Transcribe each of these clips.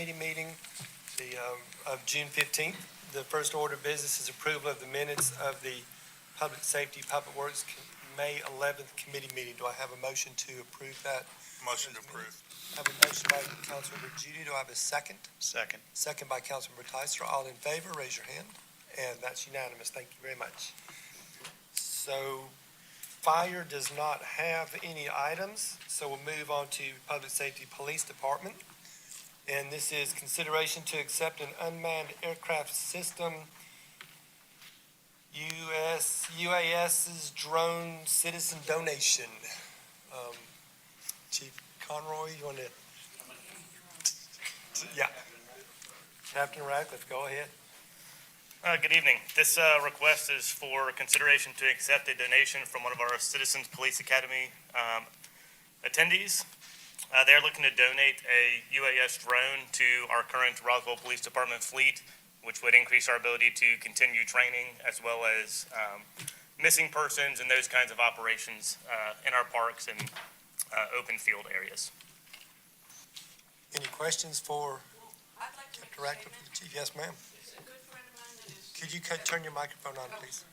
committee meeting of June 15th. The first order of business is approval of the minutes of the Public Safety, Public Works May 11th committee meeting. Do I have a motion to approve that? Motion to approve. I have a motion by Councilmember Judy. Do I have a second? Second. Second by Councilmember Tyser. All in favor, raise your hand. And that's unanimous. Thank you very much. So fire does not have any items, so we'll move on to Public Safety Police Department. And this is consideration to accept an unmanned aircraft system, UAS's drone citizen donation. Chief Conroy, you want to? Yeah. Captain Radcliffe, go ahead. Good evening. This request is for consideration to accept a donation from one of our Citizens Police Academy attendees. They're looking to donate a UAS drone to our current Roswell Police Department fleet, which would increase our ability to continue training as well as missing persons and those kinds of operations in our parks and open field areas. Any questions for I'd like to make Captain a Radcliffe, statement. the Chief? Yes, ma'am. It's a good friend of mine that is. Could you turn your microphone on, please?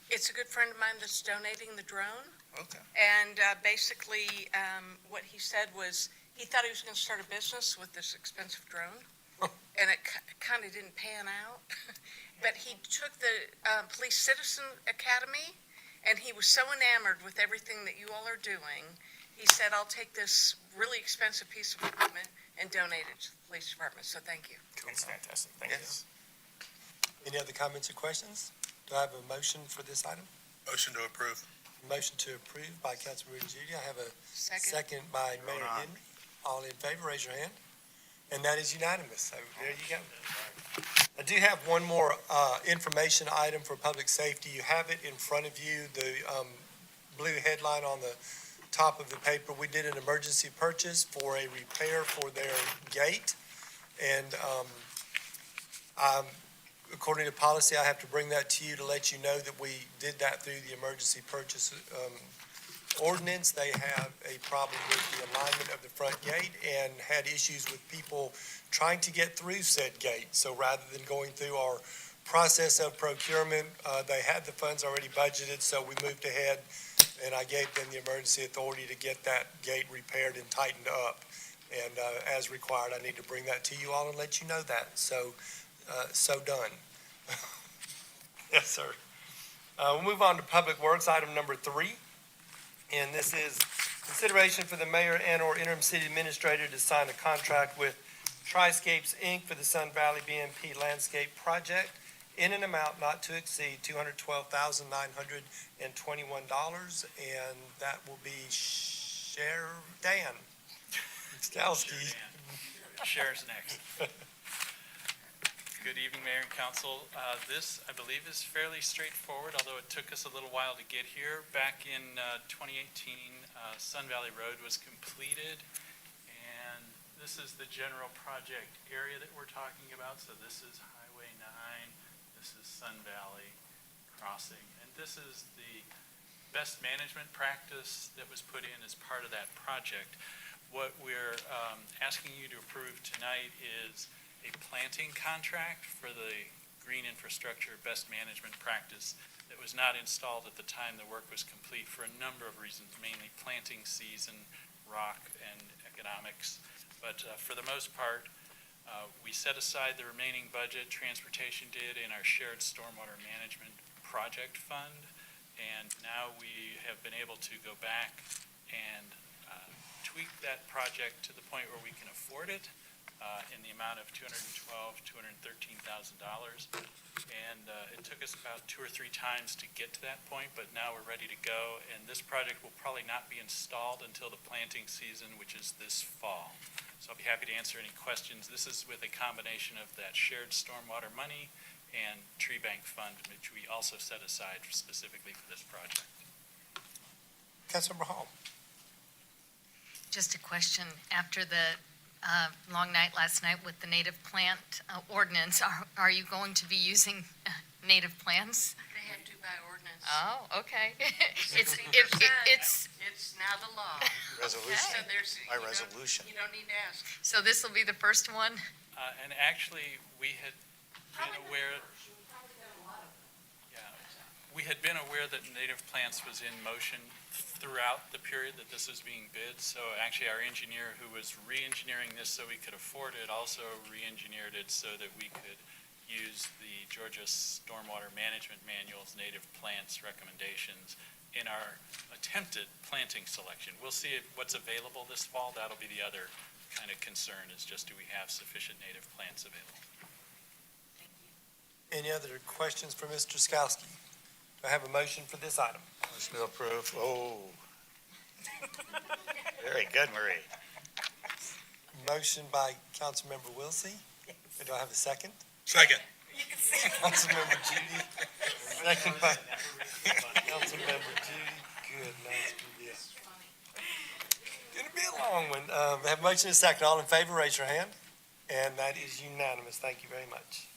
It's a good friend of mine that's donating the drone. Okay. And basically, what he said was, he thought he was going to start a business with this expensive drone. And it kind of didn't pan out. But he took the Police Citizen Academy, and he was so enamored with everything that you all are doing. He said, I'll take this really expensive piece of equipment and donate it to the police department. So thank you. It's fantastic. Thank Yes. Any other comments or questions? Do I have a motion for this item? Motion to approve. Motion to approve by Councilmember Judy. I have a Second. second by Mayor Vote aye. Henry. All in favor, raise your hand. And that is unanimous. So there you go. I do have one more information item for public safety. You have it in front of you, the blue headline on the top of the paper. We did an emergency purchase for a repair for their gate. And according to policy, I have to bring that to you to let you know that we did that through the emergency purchase ordinance. They have a problem with the alignment of the front gate and had issues with people trying to get through said gate. So rather than going through our process of procurement, they had the funds already budgeted, so we moved ahead and I gave them the emergency authority to get that gate repaired and tightened up. And as required, I need to bring that to you all and let you know that. So done. Yes, sir. We'll move on to Public Works, item number 3. And this is consideration for the mayor and/or interim city administrator to sign a contract with Triscapes, Inc. for the Sun Valley BMP Landscape Project in an amount not to exceed $212,921. And that will be Dan Skalski. Shares next. Good evening, Mayor and Council. This, I believe, is fairly straightforward, although it took us a little while to get here. Back in 2018, Sun Valley Road was completed, and this is the general project area that we're talking about. So this is Highway 9, this is Sun Valley Crossing, and this is the best management practice that was put in as part of that project. What we're asking you to approve tonight is a planting contract for the green infrastructure best management practice that was not installed at the time the work was complete for a number of reasons, mainly planting season, rock, and economics. But for the most part, we set aside the remaining budget, transportation did, in our shared stormwater management project fund. And now we have been able to go back and tweak that project to the point where we can afford it. In the amount of $213,000. And it took us about 2 or 3 times to get to that point, but now we're ready to go. And this project will probably not be installed until the planting season, which is this fall. So I'll be happy to answer any questions. This is with a combination of that shared stormwater money and tree bank fund, which we also set aside specifically for this project. Councilmember Hall. Just a question. After the long night last night with the native plant ordinance, are you going to be using native plants? They had do by ordinance. Oh, okay. It's, 60%. it's, It's now the law. Resolution, So there's, by you don't- resolution. You don't need to ask. so this will be the first one? And actually, we had been aware, yeah, we had been aware that native plants was in motion throughout the period that this was being bid. So actually, our engineer who was re-engineering this so we could afford it also re-engineered it so that we could use the Georgia Stormwater Management Manual's native plants recommendations in our attempted planting selection. We'll see what's available this fall. That'll be the other kind of concern, is just do we have sufficient native plants available? Any other questions for Mr. Skowski? Do I have a motion for this item? Motion to approve. Oh. Very good, Marie. Motion by Councilmember Wilsey. Do I have a second? Second. Councilmember Judy. Second by Councilmember Judy. Good, nice. Gonna be a long one. We have a motion and a second. All in favor, raise your hand. And that is unanimous. Thank you very much.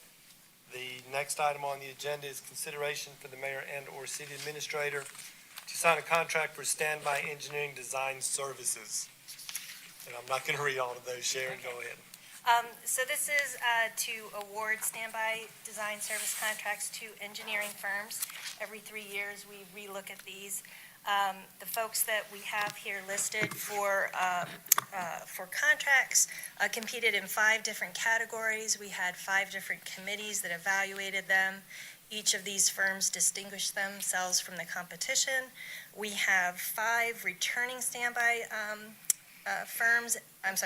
The next item on the agenda is consideration for the mayor and/or city administrator to sign a contract for standby engineering design services. And I'm not gonna read all of those. Sharon, go ahead. So this is to award standby design service contracts to engineering firms. Every 3 years, we relook at these. The folks that we have here listed for contracts competed in 5 different categories. We had 5 different committees that evaluated them. Each of these firms distinguished themselves from the competition. We have 5 returning standby firms,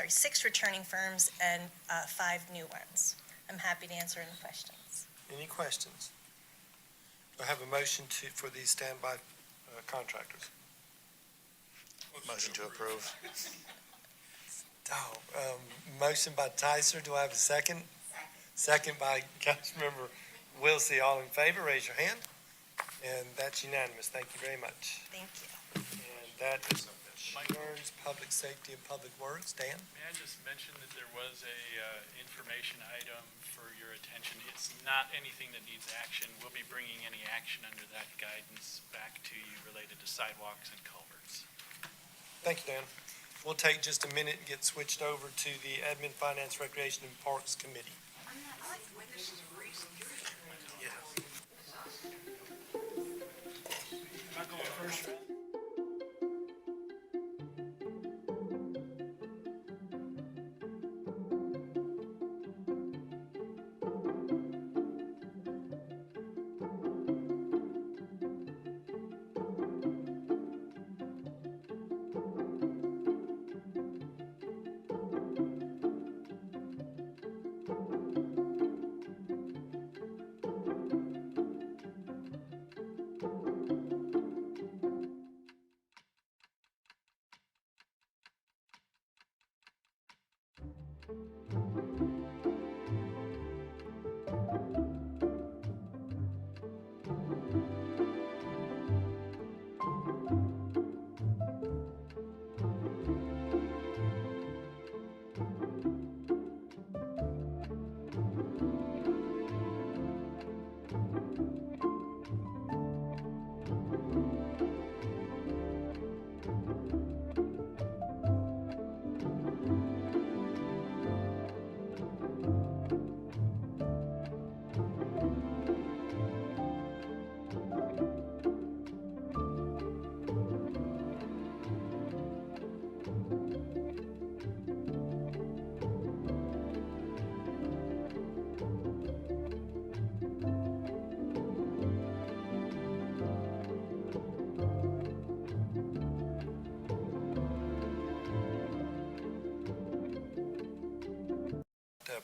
6 returning firms and 5 new ones. I'm happy to answer any questions. Any questions? Do I have a motion for these standby contractors? Motion to approve. Motion by Tyser. Do I have a second? Second by Councilmember Wilsey. All in favor, raise your hand. And that's unanimous. Thank you very much. Thank you. And that is yours, Public Safety and Public Works. Dan? May I just mention that there was a information item for your attention? It's not anything that needs action. We'll be bringing any action under that guidance back to you related to sidewalks and culverts. Thank you, Dan. We'll take just a minute and get switched over to the Admin, Finance, Recreation, and Parks Committee.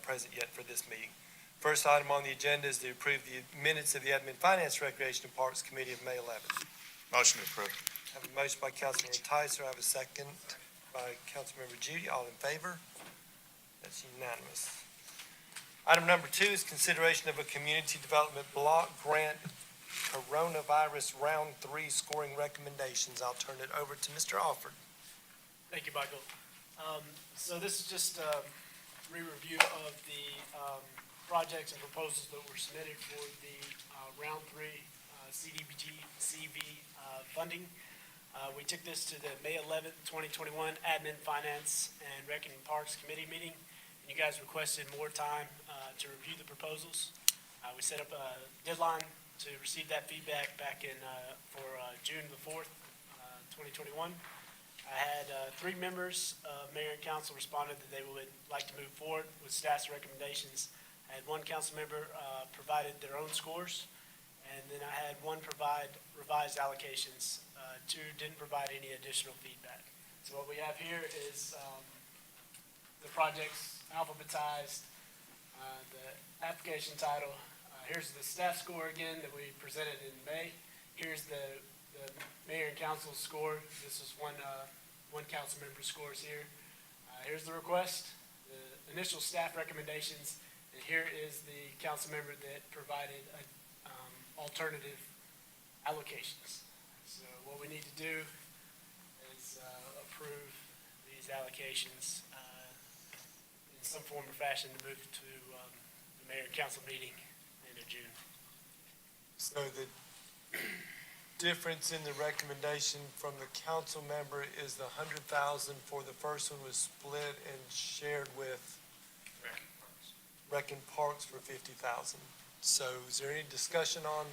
Present yet for this meeting. First item on the agenda is to approve the minutes of the Admin, Finance, Recreation, and Parks Committee of May 11th. Motion to approve. I have a motion by Councilmember Tyser. I have a second by Councilmember Judy. All in favor? That's unanimous. Item number 2 is consideration of a community development block grant coronavirus round 3 scoring recommendations. I'll turn it over to Mr. Alford. Thank you, Michael. So this is just a re-review of the projects and proposals that were submitted for the round 3 CV funding. We took this to the May 11th, 2021 Admin, Finance, and Rec and Parks Committee meeting, and you guys requested more time to review the proposals. We set up a deadline to receive that feedback back in, for June the 4th, 2021. I had 3 members of mayor and council responded that they would like to move forward with staff's recommendations. I had 1 council member provided their own scores, and then I had 1 provide revised allocations. 2 didn't provide any additional feedback. So what we have here is the projects alphabetized, the application title. Here's the staff score again that we presented in May. Here's the mayor and council score. This is one council member's scores here. Here's the request, the initial staff recommendations, and here is the council member that provided alternative allocations. So what we need to do is approve these allocations in some form or fashion to move to the mayor and council meeting end of June. So the difference in the recommendation from the council member is the 100,000 for the first one was split and shared with Rec and Parks for 50,000. So is there any discussion on,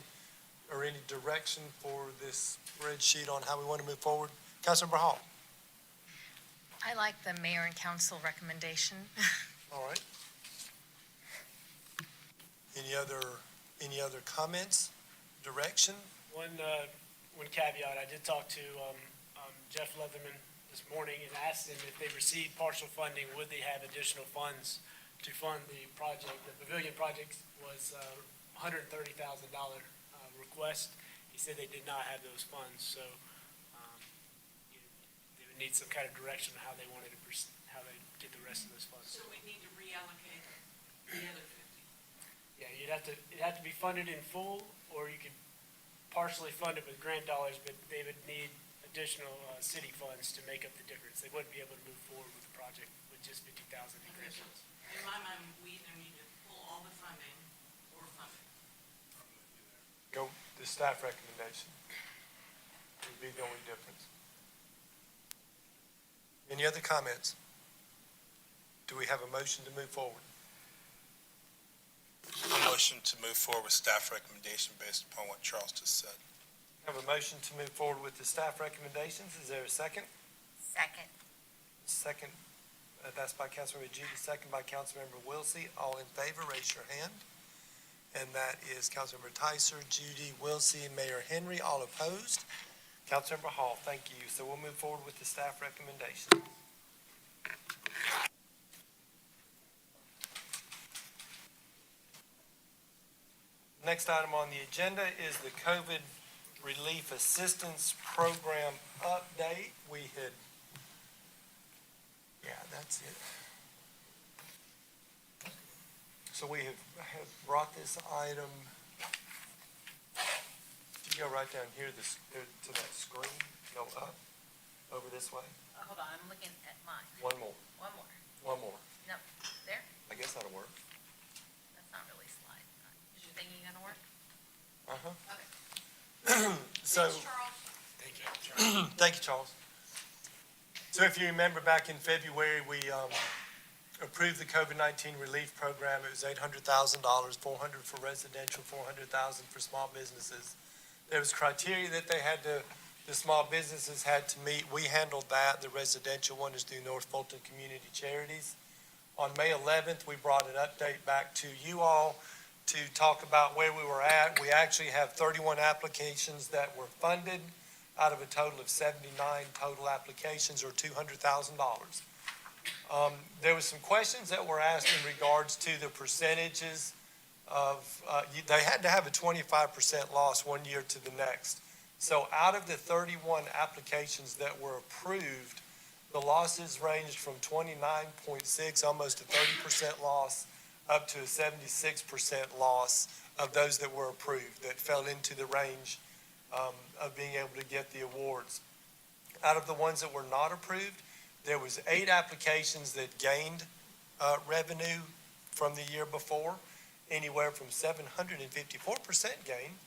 or any direction for this spreadsheet on how we want to move forward? Councilmember Hall? I like the mayor and council recommendation. All right. Any other comments, direction? One caveat, I did talk to Jeff Leatherman this morning and asked him if they received partial funding, would they have additional funds to fund the project? The pavilion project was $130,000 request. He said they did not have those funds, so they would need some kind of direction on how they wanted to, how they get the rest of those funds. So we need to reallocate the other 50. Yeah, it'd have to be funded in full, or you could partially fund it with grant dollars, but they would need additional city funds to make up the difference. They wouldn't be able to move forward with the project with just 50,000 in grant funds. In my mind, we either need to pull all the funding or fund it. Go, the staff recommendation would be the only difference. Any other comments? Do we have a motion to move forward? A motion to move forward with staff recommendation based upon what Charles just said. Have a motion to move forward with the staff recommendations. Is there a second? Second. Second, that's by Councilmember Judy, second by Councilmember Wilsey. All in favor, raise your hand. And that is Councilmember Tyser, Judy, Wilsey, and Mayor Henry, all opposed. Councilmember Hall, thank you. So we'll move forward with the staff recommendation. Next item on the agenda is the COVID Relief Assistance Program update. That's it. So we have brought this item, if you go right down here to that screen, go up, over this way. Hold on, I'm looking at mine. One more, One more. one more. No, there? I guess that'll work. That's not really slide. Is your thingy gonna work? Uh-huh. So. Thank you, Charles. So if you remember back in February, we approved the COVID-19 relief program. It was $800,000, $400 for residential, $400,000 for small businesses. There was criteria that the small businesses had to meet. We handled that. The residential one is through North Fulton Community Charities. On May 11th, we brought an update back to you all to talk about where we were at. We actually have 31 applications that were funded out of a total of 79 total applications, or $200,000. There was some questions that were asked in regards to the percentages of, they had to have a 25% loss one year to the next. So out of the 31 applications that were approved, the losses ranged from 29.6, almost a 30% loss, up to a 76% loss of those that were approved, that fell into the range of being able to get the awards. Out of the ones that were not approved, there was 8 applications that gained revenue from the year before, anywhere from 754% gain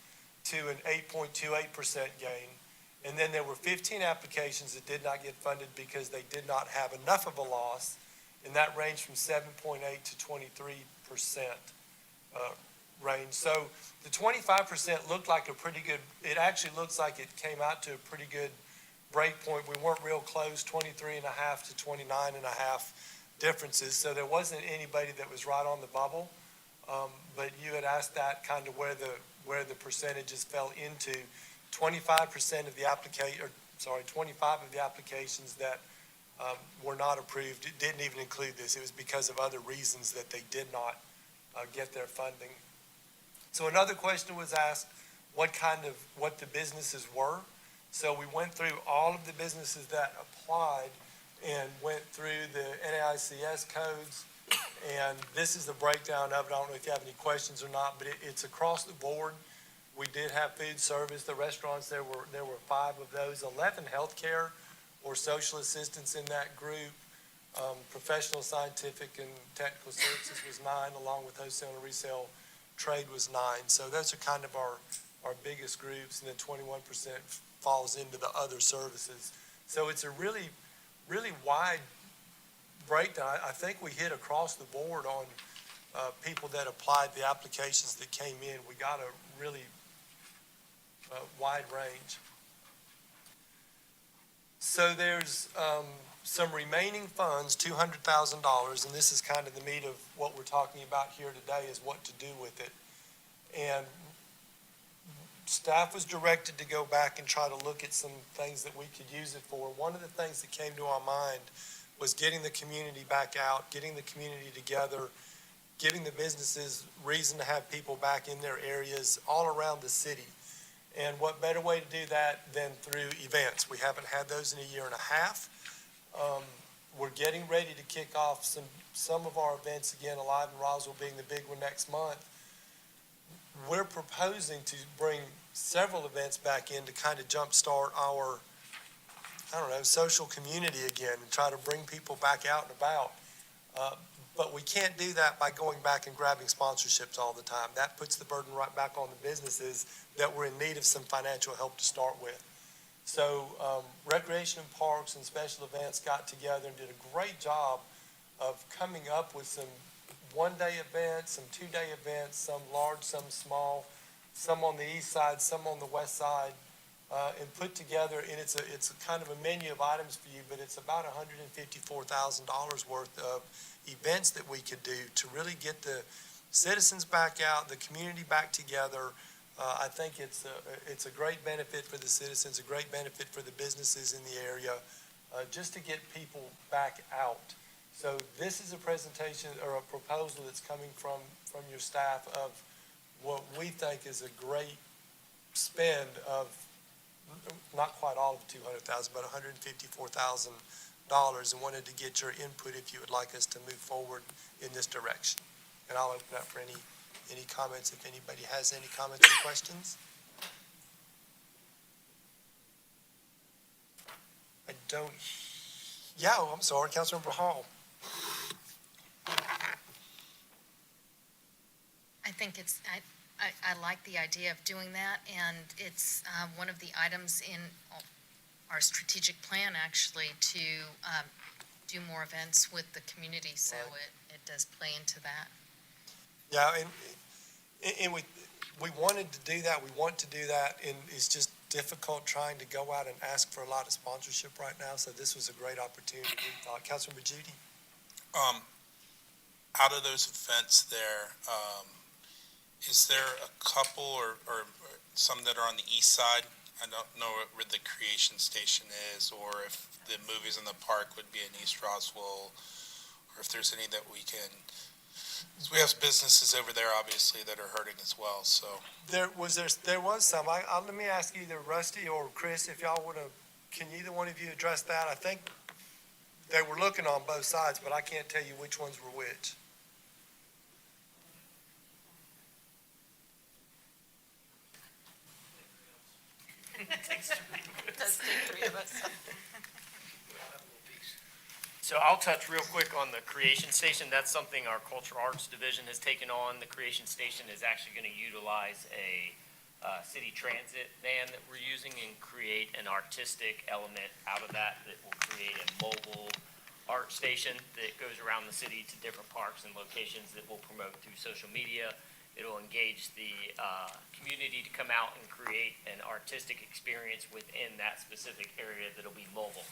to an 8.28% gain. And then there were 15 applications that did not get funded because they did not have enough of a loss, and that ranged from 7.8 to 23% range. So the 25% looked like a pretty good, it actually looks like it came out to a pretty good break point. We weren't real close, 23.5 to 29.5 differences, so there wasn't anybody that was right on the bubble. But you had asked that kind of where the percentages fell into. 25% of the 25 of the applications that were not approved, it didn't even include this. It was because of other reasons that they did not get their funding. So another question was asked, what the businesses were. So we went through all of the businesses that applied and went through the NAICS codes, and this is the breakdown of it. I don't know if you have any questions or not, but it's across the board. We did have food service, the restaurants, there were 5 of those, 11 healthcare or social assistance in that group. Professional, scientific, and technical services was 9, along with wholesale and resale trade was 9. So those are kind of our biggest groups, and then 21% falls into the other services. So it's a really, really wide breakdown. I think we hit across the board on people that applied, the applications that came in. We got a really wide range. So there's some remaining funds, $200,000, and this is kind of the meat of what we're talking about here today, is what to do with it. And staff was directed to go back and try to look at some things that we could use it for. One of the things that came to our mind was getting the community back out, getting the community together, giving the businesses reason to have people back in their areas all around the city. And what better way to do that than through events? We haven't had those in a year and a half. We're getting ready to kick off some of our events again, Alive in Roswell being the big one next month. We're proposing to bring several events back in to kind of jumpstart our, social community again and try to bring people back out and about. But we can't do that by going back and grabbing sponsorships all the time. That puts the burden right back on the businesses that were in need of some financial help to start with. So Recreation and Parks and Special Events got together and did a great job of coming up with some one-day events, some two-day events, some large, some small, some on the east side, some on the west side, and put together, and it's a kind of a menu of items for you, but it's about $154,000 worth of events that we could do to really get the citizens back out, the community back together. I think it's a great benefit for the citizens, a great benefit for the businesses in the area, just to get people back out. So this is a presentation or a proposal that's coming from your staff of what we think is a great spend of not quite all of $200,000, but $154,000, and wanted to get your input if you would like us to move forward in this direction. And I'll open up for any comments if anybody has any comments or questions. I'm sorry, Councilmember Hall. I think I like the idea of doing that, and it's one of the items in our strategic plan, actually, to do more events with the community, so it does play into that. Yeah, and we wanted to do that, we want to do that, and it's just difficult trying to go out and ask for a lot of sponsorship right now, so this was a great opportunity, we thought. Councilmember Judy? Out of those events there, is there a couple or some that are on the east side? I don't know where the Creation Station is, or if the movies in the park would be in East Roswell, or if there's any that we can. We have businesses over there, obviously, that are hurting as well. So There was some. Let me ask either Rusty or Chris if y'all want to. Can either one of you address that? I think they were looking on both sides, but I can't tell you which ones were which. Does take 3 of us. So I'll touch real quick on the Creation Station. That's something our Cultural Arts Division has taken on. The Creation Station is actually going to utilize a city transit van that we're using and create an artistic element out of that that will create a mobile art station that goes around the city to different parks and locations that we'll promote through social media. It'll engage the community to come out and create an artistic experience within that specific area that'll be mobile.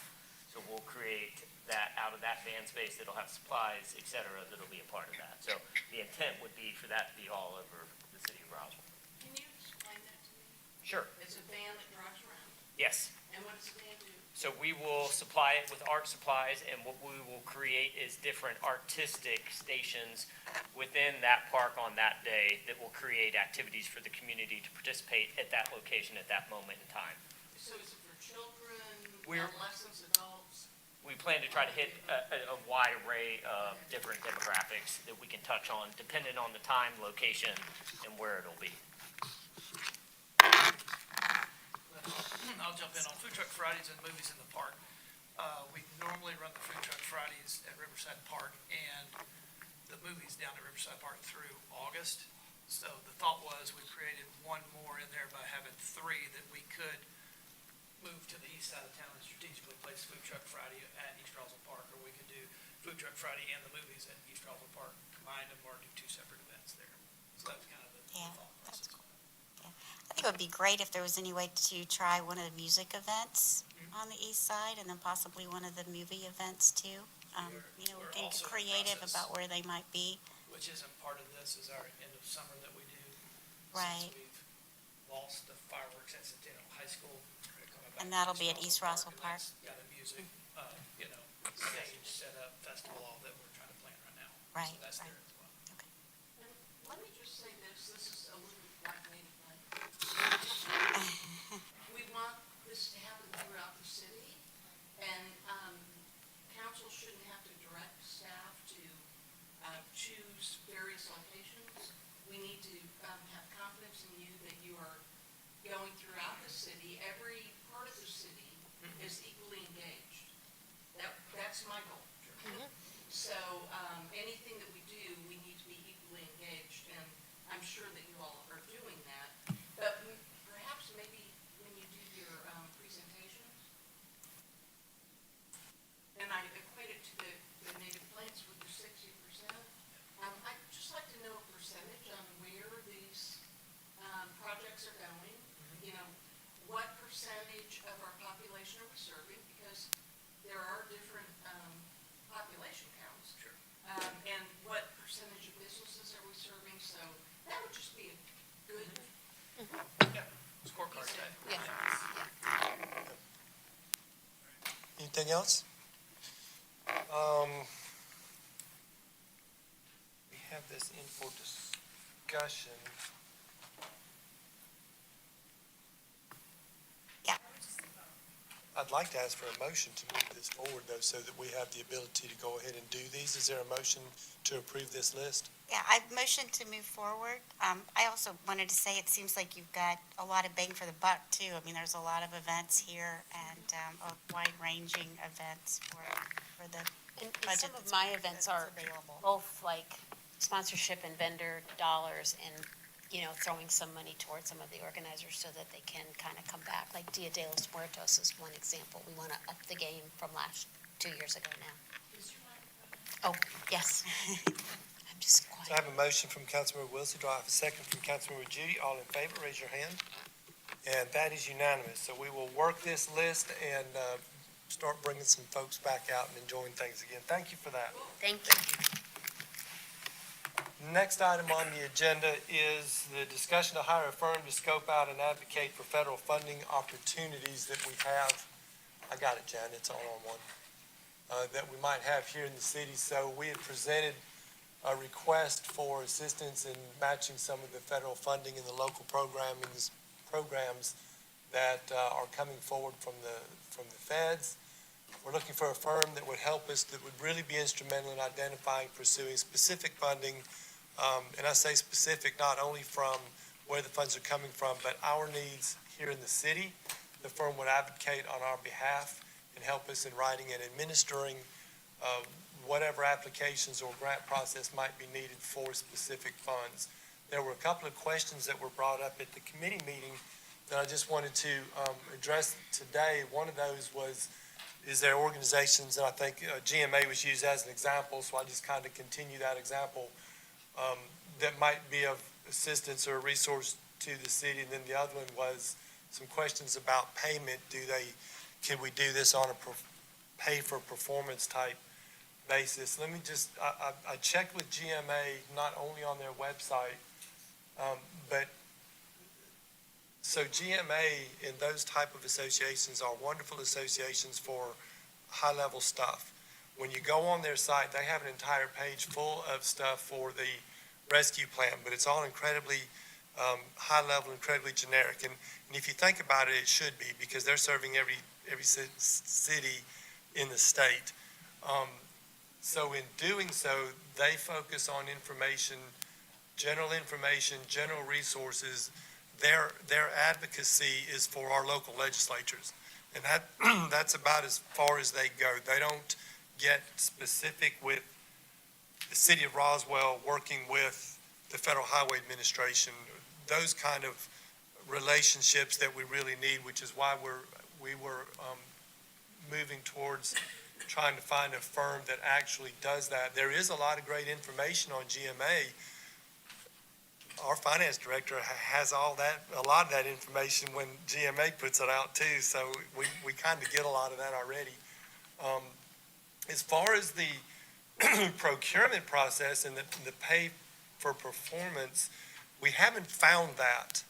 So we'll create that out of that van space that'll have supplies, et cetera, that'll be a part of that. So the intent would be for that to be all over the city of Roswell. Can you explain that to me? Sure. It's a van that drives around, Yes. and what does the van do? So we will supply it with art supplies, and what we will create is different artistic stations within that park on that day that will create activities for the community to participate at that location at that moment in time. So is it for children, We're- adolescents, adults? We plan to try to hit a wide array of different demographics that we can touch on, depending on the time, location, and where it'll be. I'll jump in on Food Truck Fridays and movies in the park. We normally run the Food Truck Fridays at Riverside Park and the movies down at Riverside Park through August. So the thought was we created one more in there by having three that we could move to the east side of town and strategically place Food Truck Friday at East Roswell Park, or we could do Food Truck Friday and the movies at East Roswell Park, combine them, or do two separate events there. So that was kind of the Yeah, thought that's process. I think it would be great if there was any way to try one of the music events on the east side and then possibly one of the movie events too. We We're can also in get the creative process. about where they might be. Which isn't part of this, is our end of summer that we do. Right. Since we've lost the fireworks at Centennial High School. We're coming back And to that'll be at East Roswell and Park. that's got a music, stage set up, festival, all that we're trying to plan right now. Right, So that's right. there as well. And let me just say this is a little bit like me. We want this to happen throughout the city, and council shouldn't have to direct staff to choose various locations. We need to have confidence in you that you are going throughout the city. Every part of the city is equally engaged. That's my goal. So anything that we do, we need to be equally engaged, and I'm sure that you all are doing that. But perhaps maybe when you do your presentations, and I equate it to the native plants with the 60%, I'd just like to know a percentage on where these projects are going. You know, what percentage of our population are we serving? Because there are different population counts. Sure. And what percentage of businesses are we serving? So that would just be a good Scorecard type. Anything else? We have this in for discussion. Yeah. I'd like to ask for a motion to move this forward, though, so that we have the ability to go ahead and do these. Is there a motion to approve this list? Yeah, I motioned to move forward. I also wanted to say, it seems like you've got a lot of bang for the buck, too. I mean, there's a lot of events here and a wide-ranging events for the And budget some of that's- my events that's are available. both like sponsorship and vendor dollars and, throwing some money towards some of the organizers so that they can kind of come back. Like Dia de los Muertos is one example. We want to up the game from 2 years ago now. Oh, yes. I'm just So I quiet. have a motion from Councilmember Wilson. Do I have a second from Councilmember Judy? All in favor, raise your hand. And that is unanimous. So we will work this list and start bringing some folks back out and enjoying things again. Thank you for that. Thank you. Next item on the agenda is the discussion to hire a firm to scope out and advocate for federal funding opportunities that we have. I got it, Jan, it's all on one. That we might have here in the city. So we had presented a request for assistance in matching some of the federal funding in the local programs that are coming forward from the feds. We're looking for a firm that would help us, that would really be instrumental in identifying, pursuing specific funding. And I say specific, not only from where the funds are coming from, but our needs here in the city. The firm would advocate on our behalf and help us in writing and administering whatever applications or grant process might be needed for specific funds. there were a couple of questions that were brought up at the committee meeting that I just wanted to address today. One of those was, is there organizations, and I think GMA was used as an example, so I just kind of continue that example, that might be of assistance or a resource to the city. And then the other one was some questions about payment. Can we do this on a pay-for-performance type basis? Let me just, I checked with GMA, not only on their website, but so GMA and those type of associations are wonderful associations for high-level stuff. When you go on their site, they have an entire page full of stuff for the rescue plan, but it's all incredibly high-level, incredibly generic. And if you think about it, it should be, because they're serving every city in the state. So in doing so, they focus on information, general resources. Their advocacy is for our local legislatures. And that's about as far as they go. They don't get specific with the city of Roswell working with the Federal Highway Administration, those kind of relationships that we really need, which is why we were moving towards trying to find a firm that actually does that. There is a lot of great information on GMA. Our finance director has a lot of that information when GMA puts it out too, so we kind of get a lot of that already. As far as the procurement process and the pay for performance, we haven't found that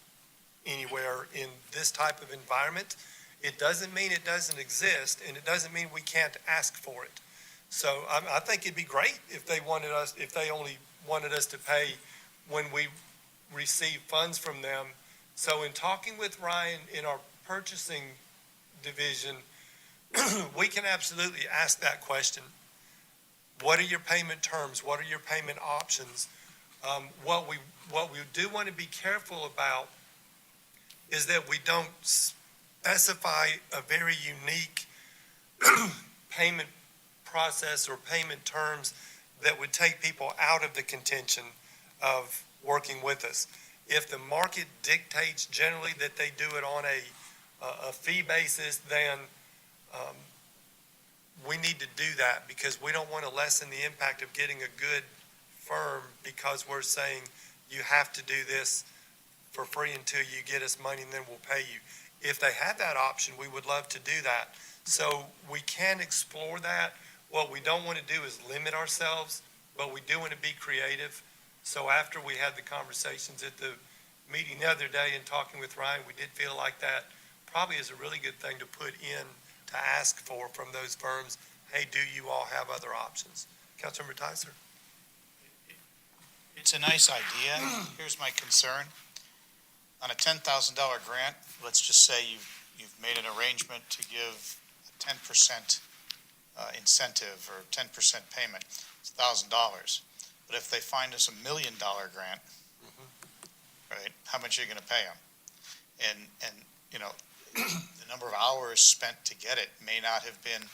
anywhere in this type of environment. It doesn't mean it doesn't exist, and it doesn't mean we can't ask for it. So I think it'd be great if they only wanted us to pay when we receive funds from them. So in talking with Ryan in our purchasing division, we can absolutely ask that question. What are your payment terms? What are your payment options? What we do want to be careful about is that we don't specify a very unique payment process or payment terms that would take people out of the contention of working with us. If the market dictates generally that they do it on a fee basis, then we need to do that, because we don't want to lessen the impact of getting a good firm because we're saying you have to do this for free until you get us money and then we'll pay you. If they have that option, we would love to do that. So we can explore that. What we don't want to do is limit ourselves, but we do want to be creative. So after we had the conversations at the meeting the other day and talking with Ryan, we did feel like that probably is a really good thing to put in to ask for from those firms. Hey, do you all have other options? Councilmember Tyser? It's a nice idea. Here's my concern. On a $10,000 grant, let's just say you've made an arrangement to give a 10% incentive or 10% payment. It's $1,000. But if they find us $1 million grant, right, how much are you going to pay them? And you know, the number of hours spent to get it may not have been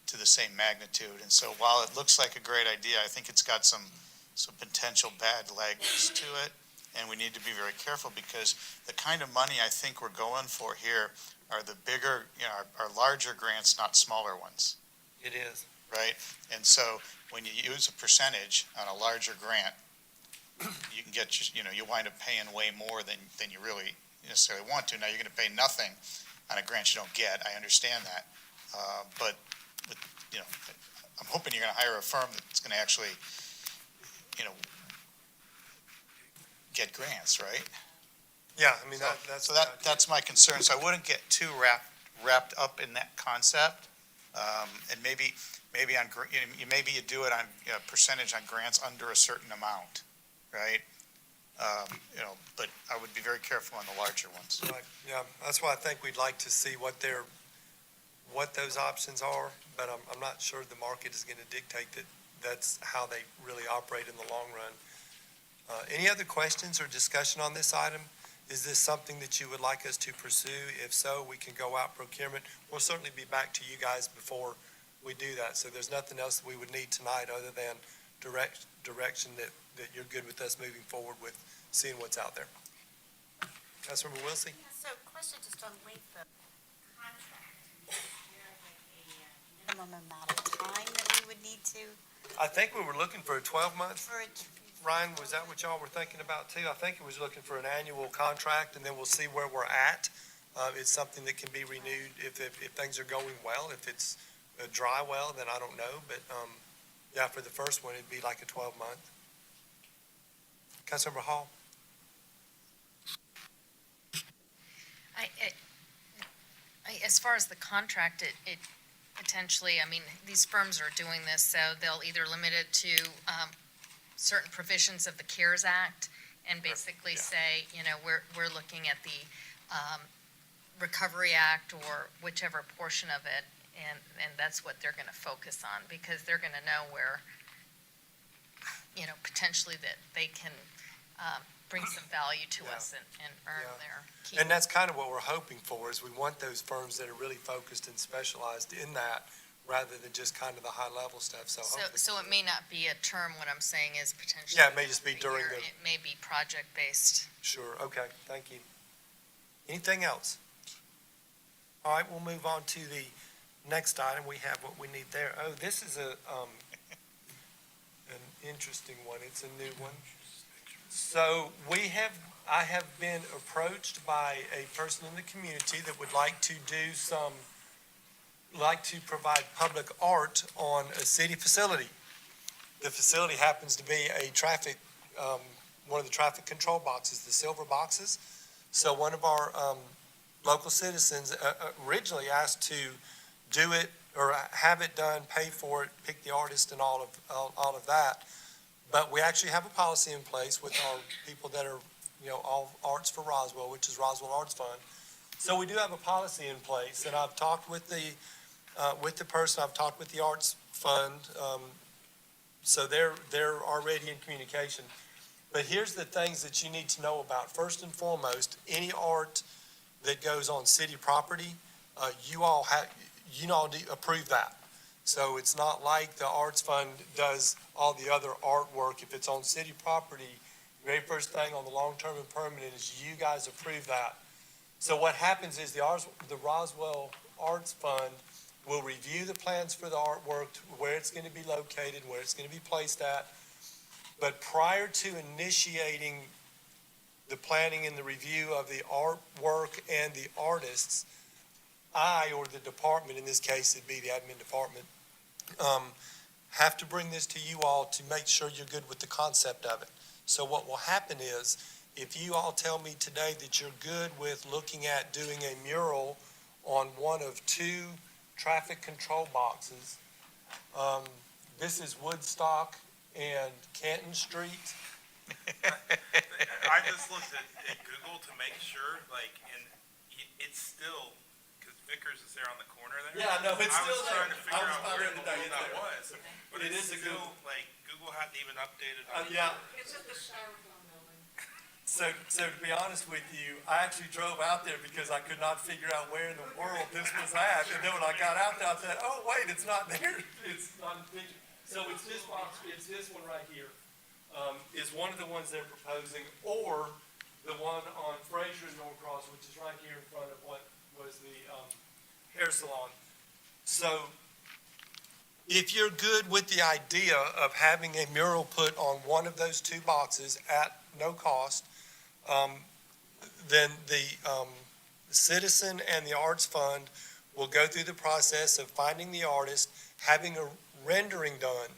to the same magnitude. And so while it looks like a great idea, I think it's got some potential bad legs to it. And we need to be very careful, because the kind of money I think we're going for here are the bigger, are larger grants, not smaller ones. It is. Right? And so when you use a percentage on a larger grant, you can get, you wind up paying way more than you really necessarily want to. Now, you're going to pay nothing on a grant you don't get. I understand that. But I'm hoping you're going to hire a firm that's going to actually, get grants, right? Yeah, I mean, that's my concern. So I wouldn't get too wrapped up in that concept. And maybe you do it on percentage on grants under a certain amount, right? But I would be very careful on the larger ones. Right. Yeah, that's why I think we'd like to see what those options are, but I'm not sure the market is going to dictate that that's how they really operate in the long run. Any other questions or discussion on this item? Is this something that you would like us to pursue? If so, we can go out procurement. We'll certainly be back to you guys before we do that. So there's nothing else that we would need tonight other than direction that you're good with us moving forward with seeing what's out there. Councilmember Wilson? Yeah, so question just on length of contract. Is there like a minimum amount of time that we would need to, I think we were looking for a 12-month. for it? Ryan, was that what y'all were thinking about too? I think it was looking for an annual contract, and then we'll see where we're at. It's something that can be renewed if things are going well. If it's a dry well, then I don't know, but, yeah, for the first one, it'd be like a 12-month. Councilmember Hall? As far as the contract, it potentially, I mean, these firms are doing this, so they'll either limit it to certain provisions of the CARES Act and basically Yeah. say, you know, we're looking at the Recovery Act or whichever portion of it, and that's what they're gonna focus on, because they're gonna know where, you know, potentially that they can bring some value to Yeah. us and earn Yeah. their keep. And that's kind of what we're hoping for, is we want those firms that are really focused and specialized in that, rather than just kind of the high-level stuff, so hopefully. So it may not be a term, what I'm saying is potentially. Yeah, it may just be every during year. the- It may be project-based. Sure, okay, thank you. Anything else? All right, we'll move on to the next item. We have what we need there. Oh, this is an interesting one. It's a new one. So I have been approached by a person in the community that would like to provide public art on a city facility. The facility happens to be one of the traffic control boxes, the silver boxes. So one of our local citizens originally asked to do it or have it done, pay for it, pick the artist and all of that. But we actually have a policy in place with our people that are, you know, all Arts for Roswell, which is Roswell Arts Fund. So we do have a policy in place, and I've talked with the person, I've talked with the Arts Fund, so they're already in communication. But here's the things that you need to know about. First and foremost, any art that goes on city property, you all approve that. So it's not like the Arts Fund does all the other artwork. If it's on city property, the very first thing on the long-term and permanent is you guys approve that. So what happens is the Roswell Arts Fund will review the plans for the artwork, where it's going to be located, where it's going to be placed at. But prior to initiating the planning and the review of the artwork and the artists, I, or the department, in this case, it'd be the admin department, have to bring this to you all to make sure you're good with the concept of it. So what will happen is, if you all tell me today that you're good with looking at doing a mural on one of two traffic control boxes, this is Woodstock and Canton Street. I just looked at Google to make sure, and it's still, because Vickers is there on the corner there. Yeah, no, it's I still was there. trying to figure I was out about where there in the today. world It's that there. was. But It it's is a still, Google hadn't even updated on it. Yeah. It's at the Styrofoam building. So to be honest with you, I actually drove out there because I could not figure out where in the world this was at. And then when I got out there, I said, oh, wait, it's not there. It's not in the picture. So it's this box, it's this one right here, is one of the ones they're proposing, or the one on Fraser and Norcross, which is right here in front of what was the hair salon. So if you're good with the idea of having a mural put on one of those two boxes at no cost, then the citizen and the Arts Fund will go through the process of finding the artist, having a rendering done.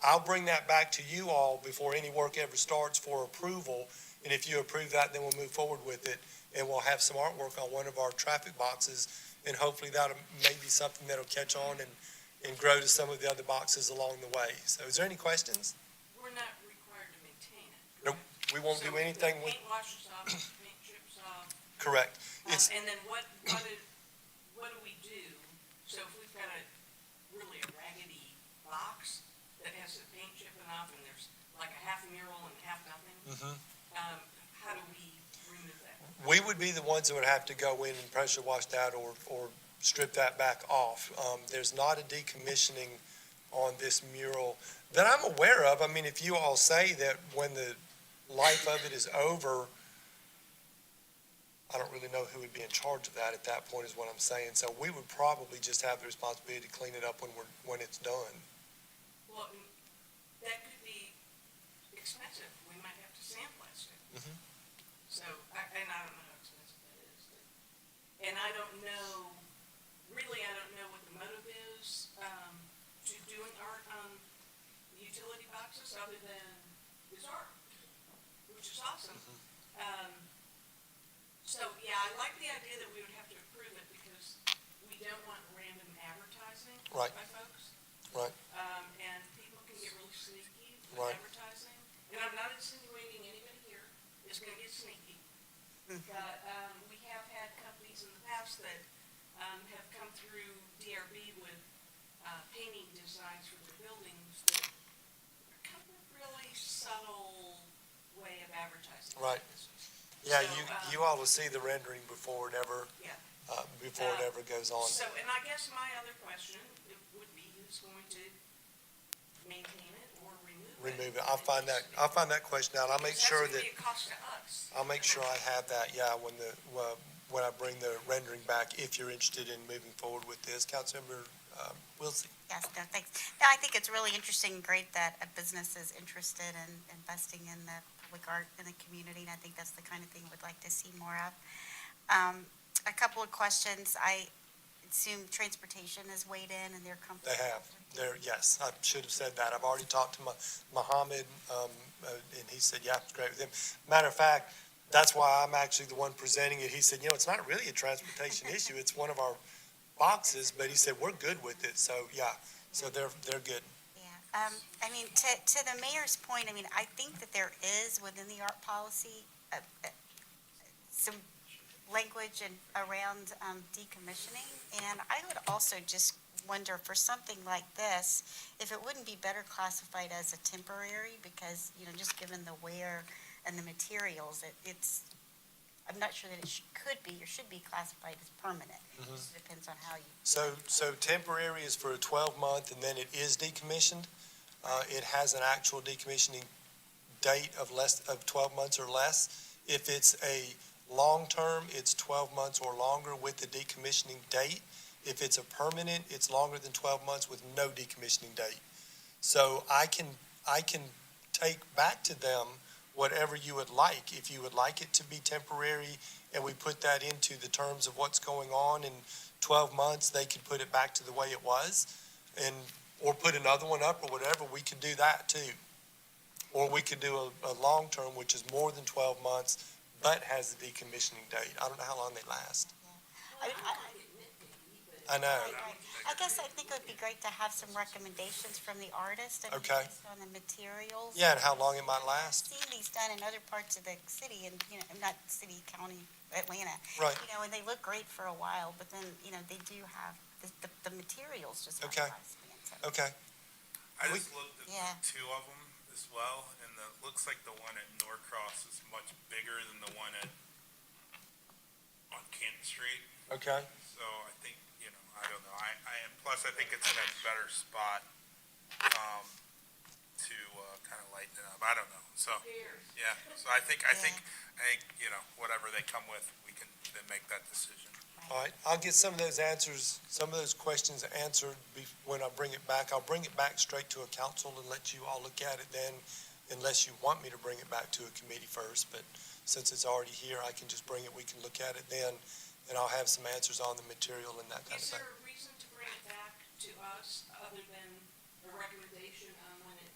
I'll bring that back to you all before any work ever starts for approval. And if you approve that, then we'll move forward with it. And we'll have some artwork on one of our traffic boxes. And hopefully that'll may be something that'll catch on and grow to some of the other boxes along the way. So is there any questions? We're not required to maintain it. Nope, we won't do anything with, Paint washes off, paint chips off. correct. It's, And then what do we do? So if we've got really a raggedy box that has the paint chipping off and there's like a half mural and half nothing, how do we remove that? we would be the ones that would have to go in and pressure wash that or strip that back off. There's not a decommissioning on this mural that I'm aware of. I mean, if you all say that when the life of it is over, I don't really know who would be in charge of that at that point, is what I'm saying. So we would probably just have the responsibility to clean it up when it's done. Well, that could be expensive. We might have to sandblast it. Mhm. So, and I don't know how expensive that is. And I don't know, really, I don't know what the motive is, to doing art on utility boxes other than it's art, which is awesome. So, yeah, I like the idea that we would have to approve it because we don't want random advertising Right. by folks. Right. And people can get really sneaky Right. with advertising. And I'm not insinuating anybody here is gonna get sneaky. But, we have had companies in the past that, have come through DRB with, painting designs for their buildings that are kind of really subtle way of advertising. their Right. business. Yeah, So, you ought to see the rendering before it ever, Yeah. before it ever goes on. So, and I guess my other question would be who's going to maintain it or remove it? Remove it. I'll find that question out. I'll make sure Because that, that's gonna be a cost to us. I'll make sure I have that, yeah, when I bring the rendering back, if you're interested in moving forward with this. Councilmember, Wilsey. Yes, no, thanks. No, I think it's really interesting and great that a business is interested in investing in the public art in the community, and I think that's the kind of thing we'd like to see more of. A couple of questions. I assume transportation has weighed in and they're comfortable. They have. Yes, I should have said that. I've already talked to Mohammed, and he said, yeah, it's great with him. Matter of fact, that's why I'm actually the one presenting it. He said, it's not really a transportation issue. It's one of our boxes, but he said, we're good with it. So, yeah, so they're good. Yeah, I mean, to the mayor's point, I mean, I think that there is within the art policy, some language around decommissioning. And I would also just wonder for something like this, if it wouldn't be better classified as a temporary because, just given the wear and the materials, I'm not sure that it could be or should be classified as permanent. It just depends on how you. So temporary is for a 12-month, and then it is decommissioned. It has an actual decommissioning date of 12 months or less. If it's a long-term, it's 12 months or longer with the decommissioning date. If it's a permanent, it's longer than 12 months with no decommissioning date. So I can take back to them whatever you would like. If you would like it to be temporary and we put that into the terms of what's going on in 12 months, they could put it back to the way it was or put another one up or whatever. We could do that too. Or we could do a long term, which is more than 12 months, but has a decommissioning date. I don't know how long they last. I know. I guess I think it would be great to have some recommendations from the artist. I mean, Okay. based on the materials. Yeah, and how long it might last. I've seen these done in other parts of the city and, not city, county, Atlanta. Right. And they look great for a while, but then, they do have, the materials just have Okay. a lifespan. So, Okay. I just looked at Yeah. the two of them as well, and it looks like the one at Norcross is much bigger than the one on Canton Street. Okay. So I think, I don't know, plus I think it's in a better spot, to, kind of lighten it up, I don't know, so, yeah, so I think, whatever they come with, we can then make that decision. All right, I'll get some of those answers, some of those questions answered when I bring it back. I'll bring it back straight to a council and let you all look at it then, unless you want me to bring it back to a committee first. But since it's already here, I can just bring it, we can look at it then, and I'll have some answers on the material and that kind of Is thing. there a reason to bring it back to us other than a recommendation on when it,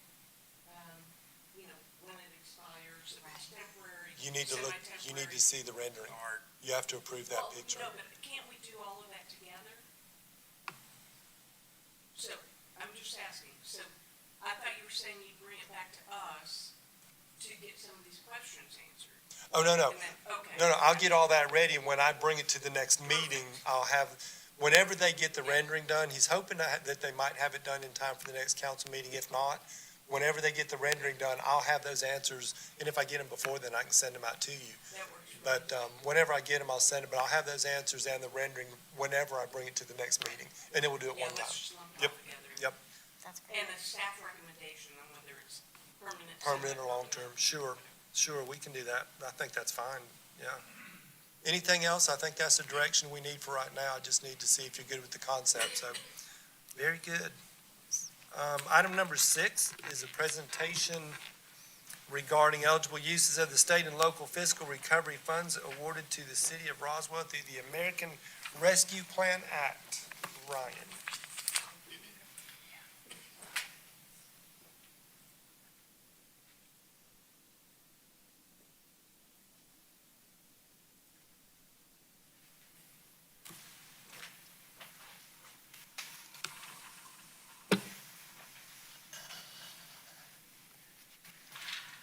when it expires, if it's temporary? You need to look, you need to see the rendering. You have to approve that picture. No, but can't we do all of that together? So, I'm just asking, so I thought you were saying you'd bring it back to us to get some of these questions answered. Oh, no. And then, okay. No, I'll get all that ready, and when I bring it to the next meeting, I'll have, whenever they get the rendering done, he's hoping that they might have it done in time for the next council meeting. If not, whenever they get the rendering done, I'll have those answers, and if I get them before then, I can send them out to you. That works. But whenever I get them, I'll send it, but I'll have those answers and the rendering whenever I bring it to the next meeting, and then we'll do it Yeah, one let's time. just lump it Yep. all together. Yep. That's great. And a staff recommendation on whether it's permanent. Permanent or long-term, sure. Sure, we can do that. I think that's fine, yeah. Anything else? I think that's the direction we need for right now. I just need to see if you're good with the concept, so, very good. Item number 6 is a presentation regarding eligible uses of the state and local fiscal recovery funds awarded to the city of Roswell through the American Rescue Plan Act. Ryan.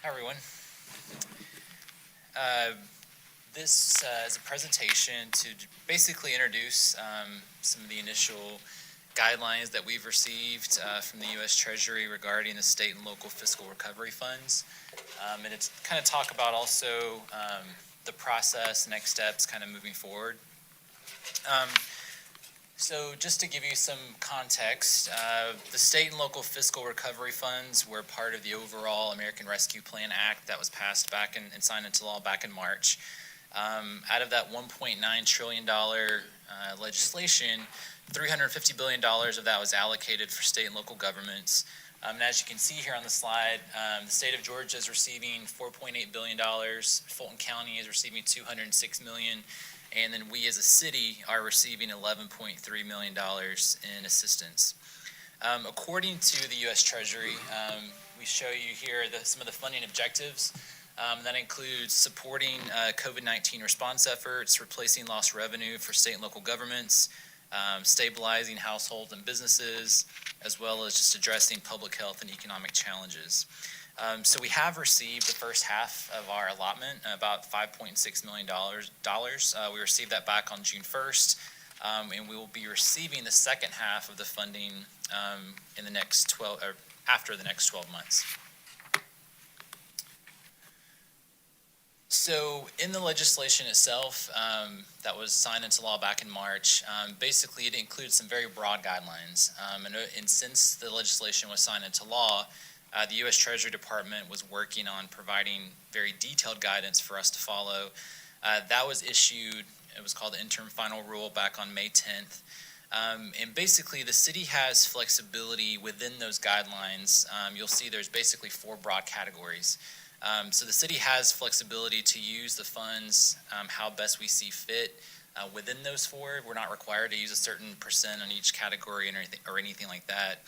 Hi, everyone. This is a presentation to basically introduce some of the initial guidelines that we've received from the U.S. Treasury regarding the state and local fiscal recovery funds. And it's kind of talk about also the process, next steps, kind of moving forward. So just to give you some context, the state and local fiscal recovery funds were part of the overall American Rescue Plan Act that was passed back and signed into law back in March. Out of that $1.9 trillion legislation, $350 billion of that was allocated for state and local governments. And as you can see here on the slide, the state of Georgia is receiving $4.8 billion, Fulton County is receiving $206 million, and then we as a city are receiving $11.3 million in assistance. According to the U.S. Treasury, we show you here some of the funding objectives. That includes supporting COVID-19 response efforts, replacing lost revenue for state and local governments, stabilizing households and businesses, as well as just addressing public health and economic challenges. So we have received the first half of our allotment, about $5.6 million. We received that back on June 1st, and we will be receiving the second half of the funding in the next after the next 12 months. So in the legislation itself that was signed into law back in March, basically it includes some very broad guidelines. And since the legislation was signed into law, the U.S. Treasury Department was working on providing very detailed guidance for us to follow. That was issued, it was called the Interim Final Rule back on May 10th. And basically the city has flexibility within those guidelines. You'll see there's basically 4 broad categories. So the city has flexibility to use the funds how best we see fit within those 4. We're not required to use a certain percent on each category or anything like that.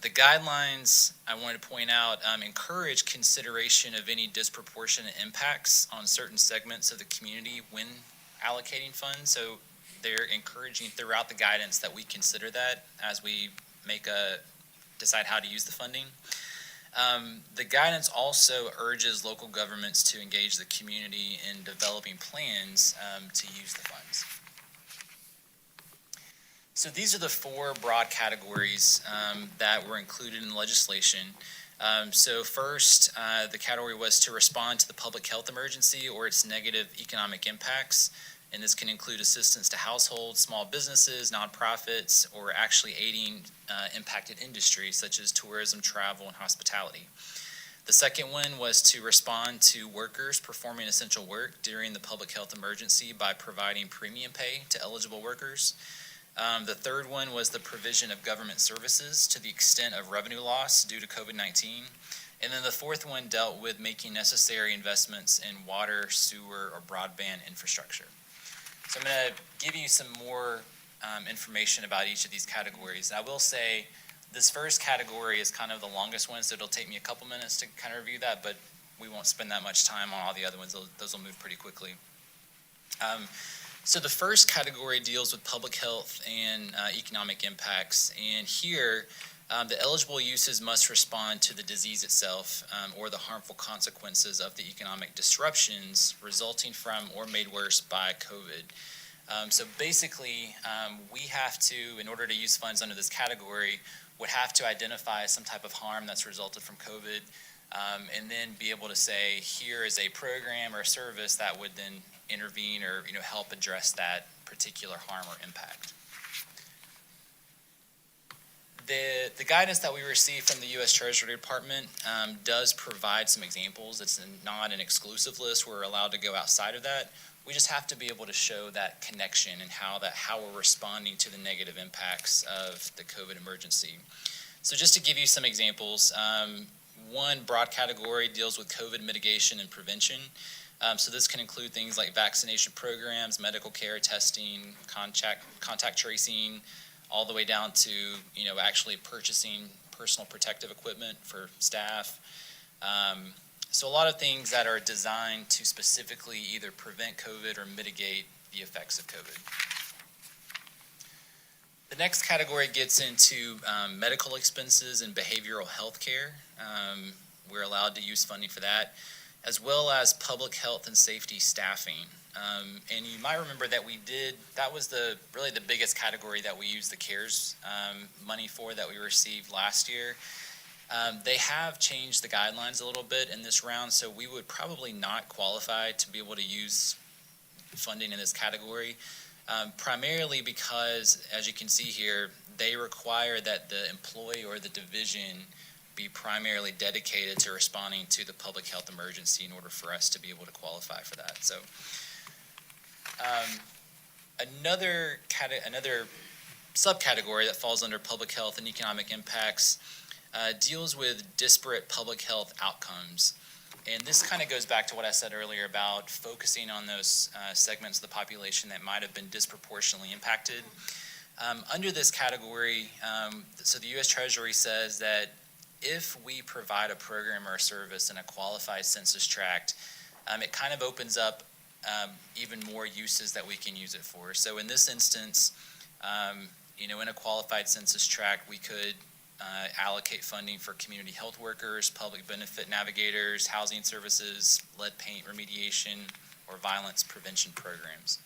The guidelines, I wanted to point out, encourage consideration of any disproportionate impacts on certain segments of the community when allocating funds. So they're encouraging throughout the guidance that we consider that as we decide how to use the funding. The guidance also urges local governments to engage the community in developing plans to use the funds. So these are the 4 broad categories that were included in the legislation. So first, the category was to respond to the public health emergency or its negative economic impacts. And this can include assistance to households, small businesses, nonprofits, or actually aiding impacted industries such as tourism, travel, and hospitality. The second one was to respond to workers performing essential work during the public health emergency by providing premium pay to eligible workers. The third one was the provision of government services to the extent of revenue loss due to COVID-19. And then the fourth one dealt with making necessary investments in water, sewer, or broadband infrastructure. So I'm going to give you some more information about each of these categories. I will say this first category is kind of the longest one, so it'll take me a couple minutes to kind of review that, but we won't spend that much time on all the other ones. Those will move pretty quickly. So the first category deals with public health and economic impacts. And here, the eligible uses must respond to the disease itself or the harmful consequences of the economic disruptions resulting from or made worse by COVID. So basically, we have to, in order to use funds under this category, would have to identify some type of harm that's resulted from COVID, and then be able to say, here is a program or a service that would then intervene or help address that particular harm or impact. The guidance that we received from the U.S. Treasury Department does provide some examples. It's not an exclusive list. We're allowed to go outside of that. We just have to be able to show that connection and how we're responding to the negative impacts of the COVID emergency. So just to give you some examples, one broad category deals with COVID mitigation and prevention. So this can include things like vaccination programs, medical care, testing, contact tracing, all the way down to, actually purchasing personal protective equipment for staff. So a lot of things that are designed to specifically either prevent COVID or mitigate the effects of COVID. The next category gets into medical expenses and behavioral health care. We're allowed to use funding for that, as well as public health and safety staffing. And you might remember that that was really the biggest category that we used the CARES money for that we received last year. They have changed the guidelines a little bit in this round, so we would probably not qualify to be able to use funding in this category, primarily because, as you can see here, they require that the employee or the division be primarily dedicated to responding to the public health emergency in order for us to be able to qualify for that. So another subcategory that falls under public health and economic impacts deals with disparate public health outcomes. And this kind of goes back to what I said earlier about focusing on those segments of the population that might have been disproportionately impacted. Under this category, so the U.S. Treasury says that if we provide a program or a service in a qualified census tract, it kind of opens up even more uses that we can use it for. So in this instance, in a qualified census tract, we could allocate funding for community health workers, public benefit navigators, housing services, lead paint remediation, or violence prevention programs.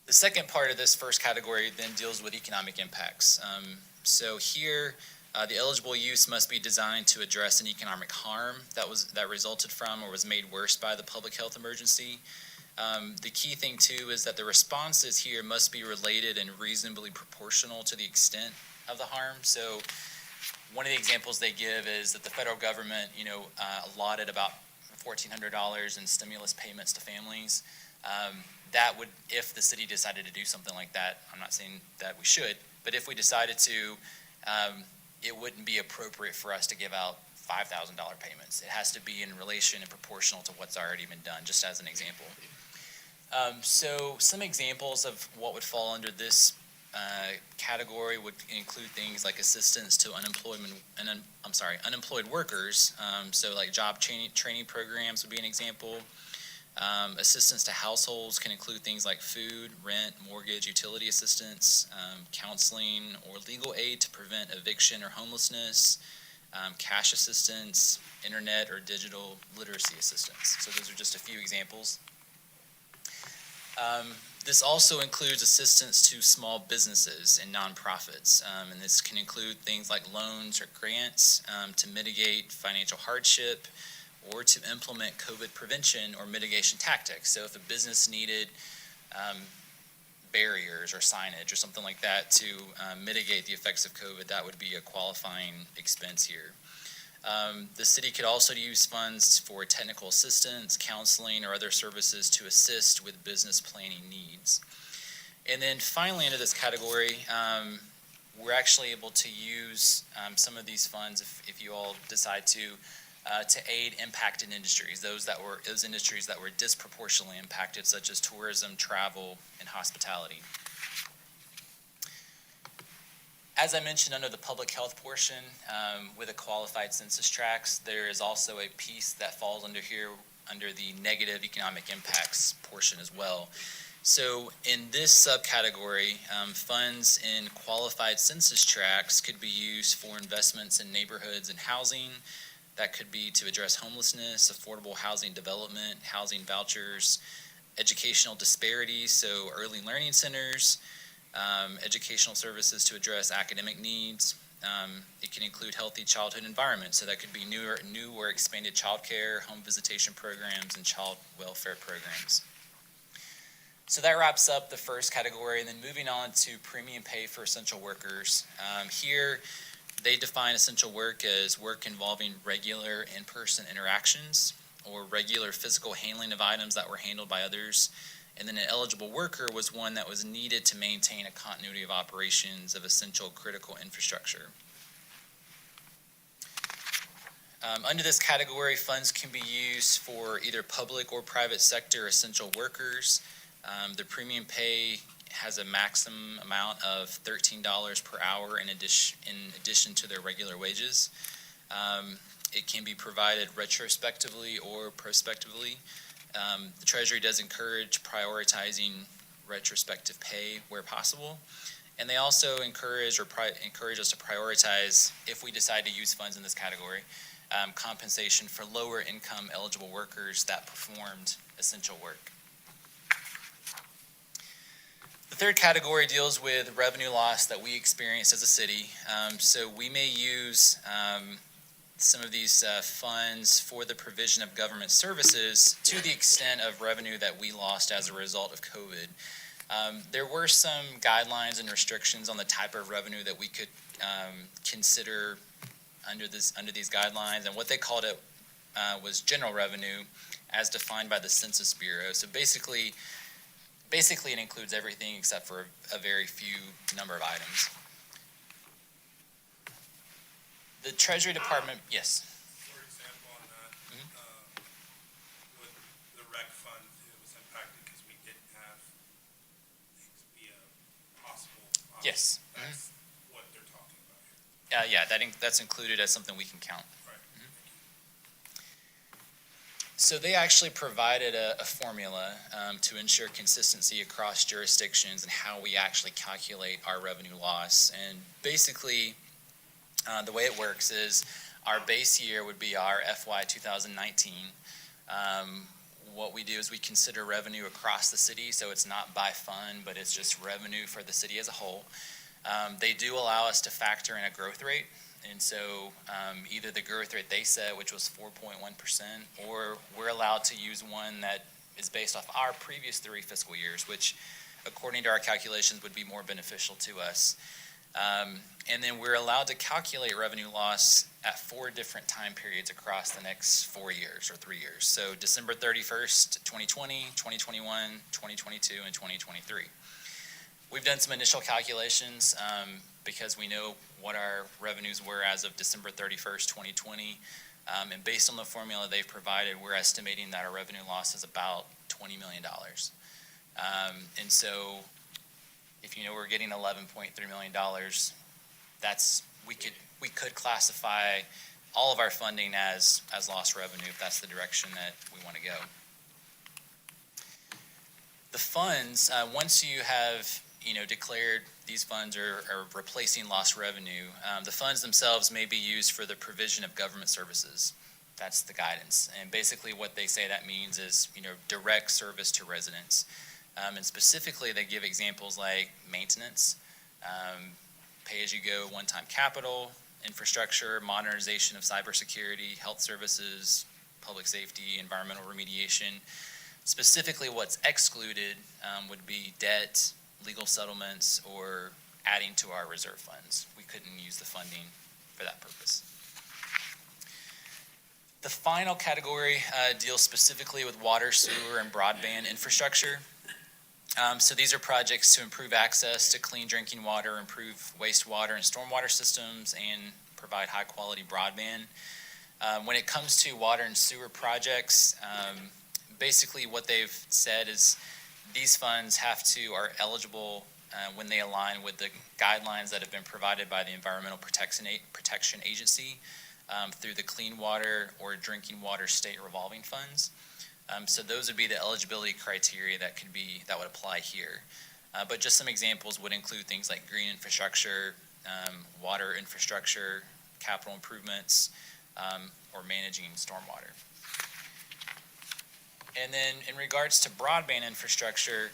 The second part of this first category then deals with economic impacts. So here, the eligible use must be designed to address an economic harm that resulted from or was made worse by the public health emergency. The key thing too is that the responses here must be related and reasonably proportional to the extent of the harm. So one of the examples they give is that the federal government, allotted about $1,400 in stimulus payments to families. That would, if the city decided to do something like that, I'm not saying that we should, but if we decided to, it wouldn't be appropriate for us to give out $5,000 payments. It has to be in relation and proportional to what's already been done, just as an example. So some examples of what would fall under this category would include things like assistance to unemployed workers. So like job training programs would be an example. Assistance to households can include things like food, rent, mortgage, utility assistance, counseling, or legal aid to prevent eviction or homelessness, cash assistance, internet or digital literacy assistance. So those are just a few examples. This also includes assistance to small businesses and nonprofits, and this can include things like loans or grants to mitigate financial hardship or to implement COVID prevention or mitigation tactics. So if a business needed barriers or signage or something like that to mitigate the effects of COVID, that would be a qualifying expense here. The city could also use funds for technical assistance, counseling, or other services to assist with business planning needs. And then finally, under this category, we're actually able to use some of these funds, if you all decide to aid impacted industries, those industries that were disproportionately impacted, such as tourism, travel, and hospitality. As I mentioned, under the public health portion, with a qualified census tracts, there is also a piece that falls under here under the negative economic impacts portion as well. So in this subcategory, funds in qualified census tracts could be used for investments in neighborhoods and housing. That could be to address homelessness, affordable housing development, housing vouchers, educational disparities, so early learning centers, educational services to address academic needs. It can include healthy childhood environments, so that could be new or expanded child care, home visitation programs, and child welfare programs. So that wraps up the first category, and then moving on to premium pay for essential workers. Here, they define essential work as work involving regular in-person interactions or regular physical handling of items that were handled by others. And then an eligible worker was one that was needed to maintain a continuity of operations of essential critical infrastructure. Under this category, funds can be used for either public or private sector essential workers. The premium pay has a maximum amount of $13 per hour in addition to their regular wages. It can be provided retrospectively or prospectively. The Treasury does encourage prioritizing retrospective pay where possible. And they also encourage us to prioritize, if we decide to use funds in this category, compensation for lower income eligible workers that performed essential work. The third category deals with revenue loss that we experienced as a city. So we may use some of these funds for the provision of government services to the extent of revenue that we lost as a result of COVID. There were some guidelines and restrictions on the type of revenue that we could consider under these guidelines, and what they called it was general revenue as defined by the Census Bureau. So basically it includes everything except for a very few number of items. The Treasury Department, yes. For example, on that, with the rec fund, it was impacted because we didn't have things be a possible. Yes. That's what they're talking about here. Yeah, that's included as something we can count. Right. So they actually provided a formula to ensure consistency across jurisdictions and how we actually calculate our revenue loss. And basically, the way it works is our base year would be our FY 2019. What we do is we consider revenue across the city, so it's not by fund, but it's just revenue for the city as a whole. They do allow us to factor in a growth rate. And so either the growth rate they set, which was 4.1%, or we're allowed to use one that is based off our previous 3 fiscal years, which according to our calculations would be more beneficial to us. And then we're allowed to calculate revenue loss at 4 different time periods across the next 4 years or 3 years. So December 31st, 2020, 2021, 2022, and 2023. We've done some initial calculations because we know what our revenues were as of December 31st, 2020. And based on the formula they've provided, we're estimating that our revenue loss is about $20 million. And so if you know we're getting $11.3 million, we could classify all of our funding as lost revenue if that's the direction that we want to go. The funds, once you have declared these funds are replacing lost revenue, the funds themselves may be used for the provision of government services. That's the guidance. And basically what they say that means is, direct service to residents. And specifically, they give examples like maintenance, pay-as-you-go one-time capital, infrastructure, modernization of cybersecurity, health services, public safety, environmental remediation. Specifically, what's excluded would be debt, legal settlements, or adding to our reserve funds. We couldn't use the funding for that purpose. The final category deals specifically with water, sewer, and broadband infrastructure. So these are projects to improve access to clean drinking water, improve wastewater and stormwater systems, and provide high-quality broadband. When it comes to water and sewer projects, basically what they've said is these funds are eligible when they align with the guidelines that have been provided by the Environmental Protection Agency through the Clean Water or Drinking Water State Revolving Funds. So those would be the eligibility criteria that would apply here. But just some examples would include things like green infrastructure, water infrastructure, capital improvements, or managing stormwater. And then in regards to broadband infrastructure,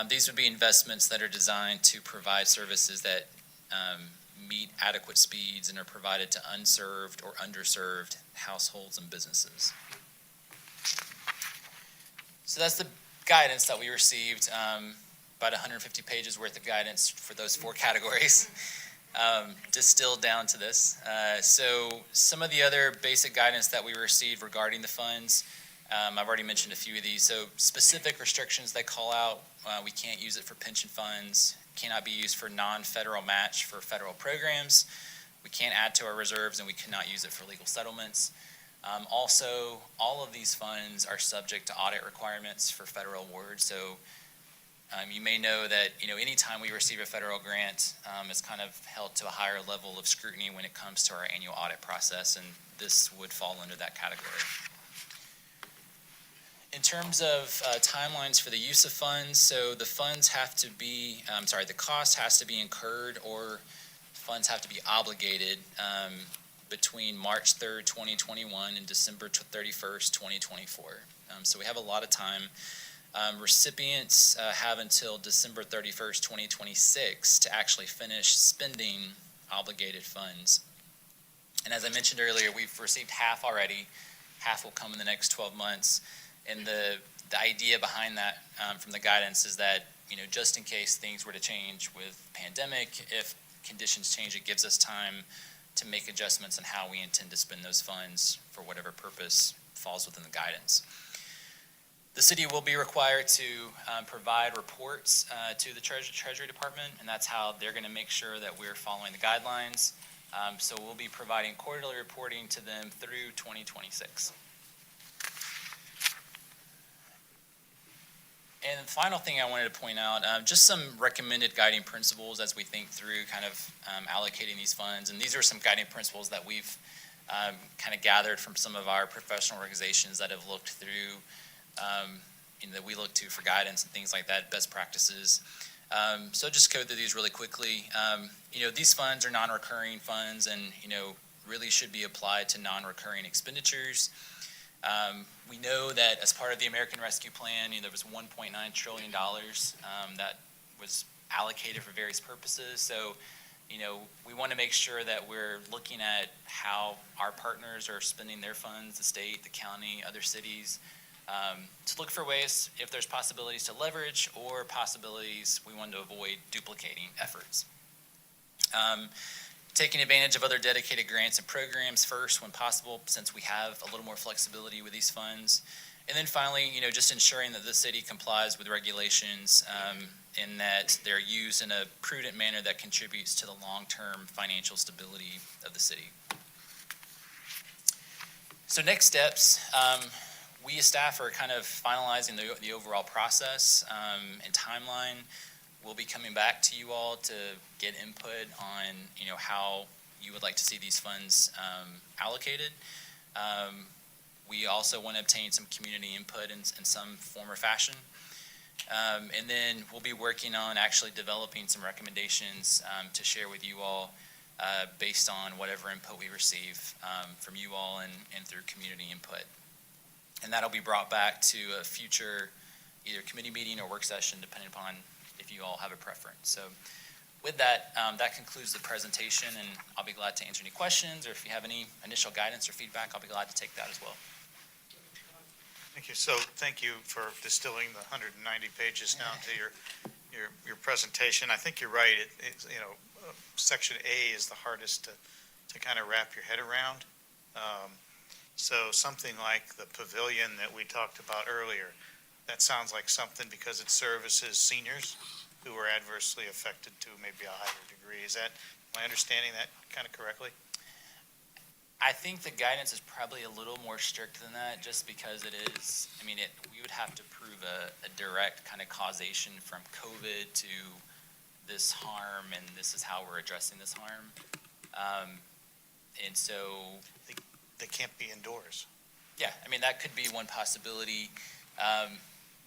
these would be investments that are designed to provide services that meet adequate speeds and are provided to unserved or underserved households and businesses. So that's the guidance that we received, about 150 pages worth of guidance for those 4 categories, distilled down to this. So some of the other basic guidance that we received regarding the funds, I've already mentioned a few of these. So specific restrictions they call out, we can't use it for pension funds, cannot be used for non-federal match for federal programs, we can't add to our reserves, and we cannot use it for legal settlements. Also, all of these funds are subject to audit requirements for federal awards. So you may know that, anytime we receive a federal grant, it's kind of held to a higher level of scrutiny when it comes to our annual audit process, and this would fall under that category. In terms of timelines for the use of funds, so the funds have to be, the cost has to be incurred, or funds have to be obligated between March 3rd, 2021 and December 31st, 2024. So we have a lot of time. Recipients have until December 31st, 2026 to actually finish spending obligated funds. And as I mentioned earlier, we've received half already. Half will come in the next 12 months. And the idea behind that from the guidance is that, just in case things were to change with pandemic, if conditions change, it gives us time to make adjustments on how we intend to spend those funds for whatever purpose falls within the guidance. The city will be required to provide reports to the Treasury Department, and that's how they're going to make sure that we're following the guidelines. So we'll be providing quarterly reporting to them through 2026. And the final thing I wanted to point out, just some recommended guiding principles as we think through kind of allocating these funds. And these are some guiding principles that we've kind of gathered from some of our professional organizations that have looked through, that we look to for guidance and things like that, best practices. So just go through these really quickly. These funds are non-recurring funds and, really should be applied to non-recurring expenditures. We know that as part of the American Rescue Plan, there was $1.9 trillion that was allocated for various purposes. So, we want to make sure that we're looking at how our partners are spending their funds, the state, the county, other cities, to look for ways, if there's possibilities to leverage or possibilities we want to avoid duplicating efforts. Taking advantage of other dedicated grants and programs first when possible, since we have a little more flexibility with these funds. And then finally, just ensuring that the city complies with regulations and that they're used in a prudent manner that contributes to the long-term financial stability of the city. So next steps, we as staff are kind of finalizing the overall process and timeline. We'll be coming back to you all to get input on, how you would like to see these funds allocated. We also want to obtain some community input in some form or fashion. And then we'll be working on actually developing some recommendations to share with you all based on whatever input we receive from you all and through community input. And that'll be brought back to a future either committee meeting or work session, depending upon if you all have a preference. So with that, that concludes the presentation, and I'll be glad to answer any questions, or if you have any initial guidance or feedback, I'll be glad to take that as well. Thank you. So thank you for distilling the 190 pages down to your presentation. I think you're right. Section A is the hardest to kind of wrap your head around. So something like the pavilion that we talked about earlier, that sounds like something because it services seniors who were adversely affected to maybe a higher degree. Am I understanding that kind of correctly? I think the guidance is probably a little more strict than that, just because it is, we would have to prove a direct kind of causation from COVID to this harm, and this is how we're addressing this harm. And so... They can't be indoors. Yeah, that could be one possibility.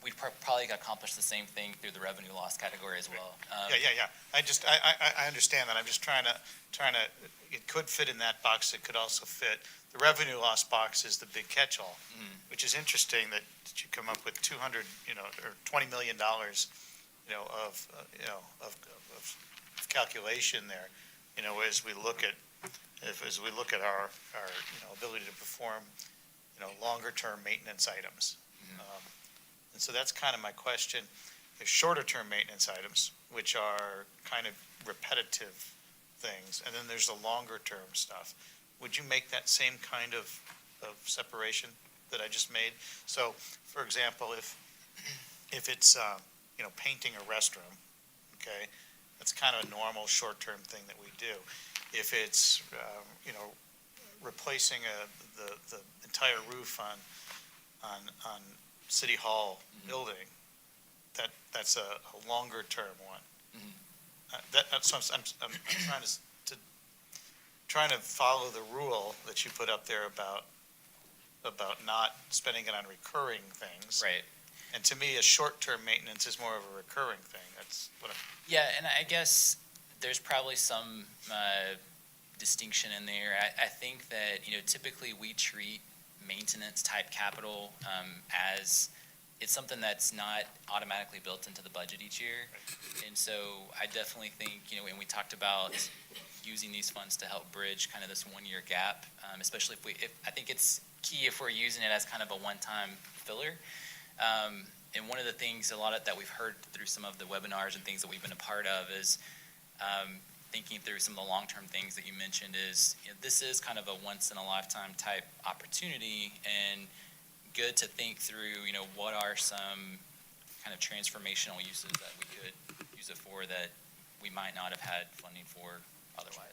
We'd probably accomplish the same thing through the revenue loss category as well. Yeah. I understand that. I'm just trying to, it could fit in that box. It could also fit. The revenue loss box is the big catch-all, which is interesting that you come up with $200, or $20 million, of calculation there, as we look at our ability to perform, longer-term maintenance items. And And so that's kind of my question. There's shorter-term maintenance items, which are kind of repetitive things, and then there's the longer-term stuff. Would you make that same kind of separation that I just made? So, for example, if it's, painting a restroom, okay, that's kind of a normal short-term thing that we do. If it's, replacing the entire roof on City Hall building, that's a longer-term one. That's what I'm trying to follow the rule that you put up there about not spending it on recurring things. Right. And to me, a short-term maintenance is more of a recurring thing. That's what I'm. Yeah, and I guess there's probably some distinction in there. I think that, typically we treat maintenance type capital as it's something that's not automatically built into the budget each year. And so I definitely think, and we talked about using these funds to help bridge kind of this 1-year gap, especially if I think it's key if we're using it as kind of a one-time filler. And one of the things that we've heard through some of the webinars and things that we've been a part of is thinking through some of the long-term things that you mentioned is, this is kind of a once-in-a-lifetime type opportunity, and good to think through, what are some kind of transformational uses that we could use it for that we might not have had funding for otherwise.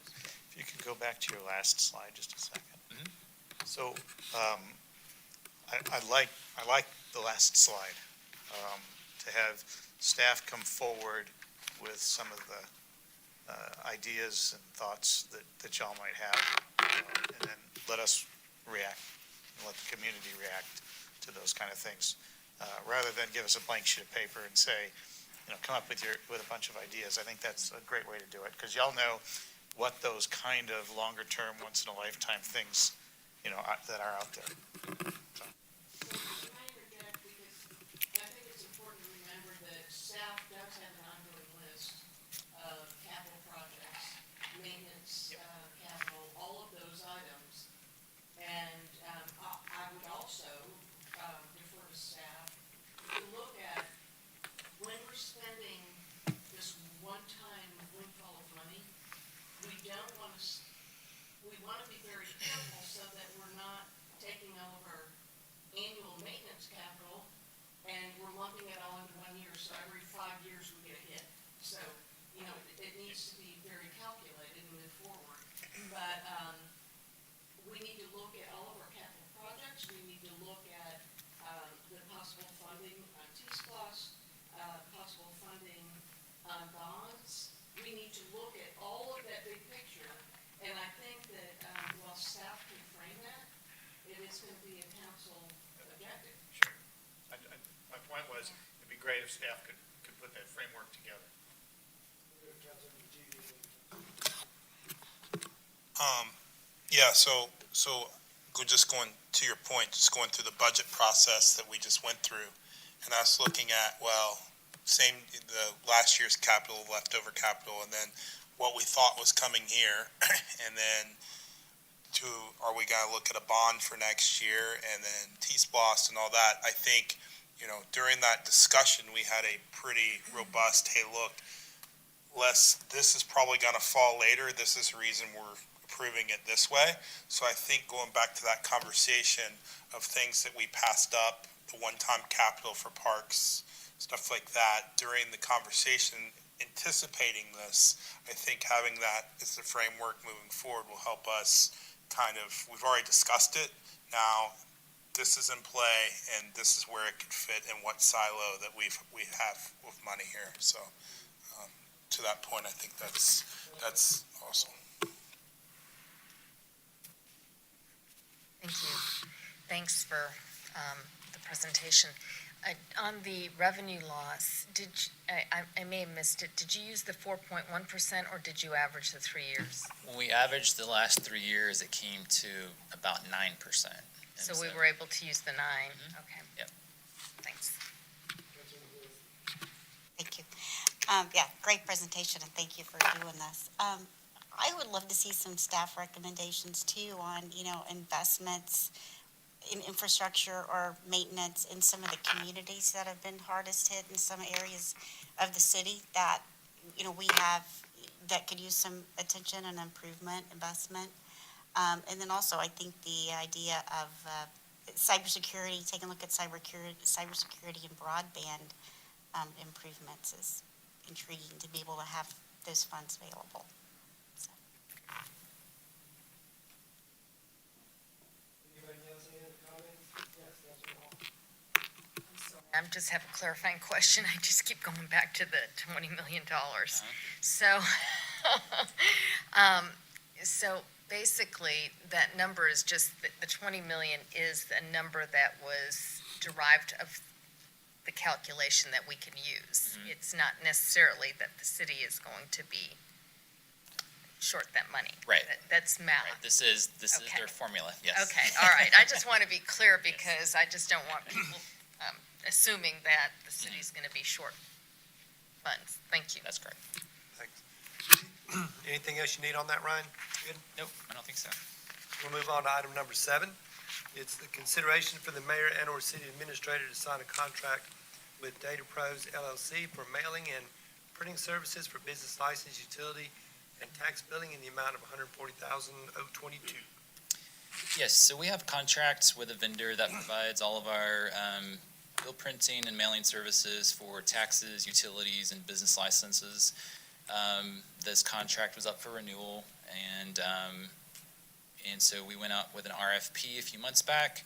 If you could go back to your last slide just a second. Mhm. So, I like the last slide, to have staff come forward with some of the ideas and thoughts that y'all might have, and then let us react, and let the community react to those kind of things, rather than give us a blank sheet of paper and say, come up with a bunch of ideas. I think that's a great way to do it, because y'all know what those kind of longer-term, once-in-a-lifetime things, that are out there. So. Can I interject, because I think it's important to remember that staff does have an ongoing list of capital projects, maintenance, capital, all of those items. And I would also defer to staff to look at when we're spending this one-time windfall of money, we want to be very careful so that we're not taking over annual maintenance capital and we're lumping it all into 1 year, so every 5 years we get a hit. So, it needs to be very calculated and move forward. But we need to look at all of our capital projects. We need to look at the possible funding on T-SPLOST, possible funding on bonds. We need to look at all of that big picture. And I think that while staff can frame that, it is going to be a council objective. Sure. My point was, it'd be great if staff could put that framework together. Yeah, so just going to your point, just going through the budget process that we just went through, and us looking at, the last year's capital, leftover capital, and then what we thought was coming here, and then are we gonna look at a bond for next year, and then T-SPLOST and all that. I think, during that discussion, we had a pretty robust, hey, look, this is probably gonna fall later, this is the reason we're approving it this way. So I think going back to that conversation of things that we passed up, the one-time capital for parks, stuff like that, during the conversation, anticipating this, I think having that as the framework moving forward will help us we've already discussed it. Now, this is in play, and this is where it could fit in what silo that we have with money here. So, to that point, I think that's awesome. Thank you. Thanks for the presentation. On the revenue loss, I may have missed it. Did you use the 4.1% or did you average the 3 years? When we averaged the last 3 years, it came to about 9%. So we were able to use the 9? Okay. Yep. Thanks. Thank you. Yeah, great presentation, and thank you for doing this. I would love to see some staff recommendations too on, investments in infrastructure or maintenance in some of the communities that have been hardest hit in some areas of the city that, we have, that could use some attention and improvement, investment. And then also, I think the idea of cybersecurity, taking a look at cybersecurity and broadband improvements is intriguing to be able to have those funds available. So. Anybody else, any other comments? Yes, that's all. I just have a clarifying question. I just keep going back to the $20 million. So, so basically, that number is just, the 20 million is the number that was derived of the calculation that we can use. It's not necessarily that the city is going to be short that money. Right. That's math. Right, this is Okay. their formula, yes. Okay, all right. I just want to be clear because I just don't want people assuming that the city's going to be short funds. Thank you. That's correct. Thanks. Anything else you need on that, Ryan? Good? Nope, I don't think so. We'll move on to item number 7. It's the consideration for the mayor and/or city administrator to sign a contract with Data Pros LLC for mailing and printing services for business license, utility, and tax billing in the amount of $140,022. Yes, so we have contracts with a vendor that provides all of our bill printing and mailing services for taxes, utilities, and business licenses. This contract was up for renewal, and so we went out with an RFP a few months back.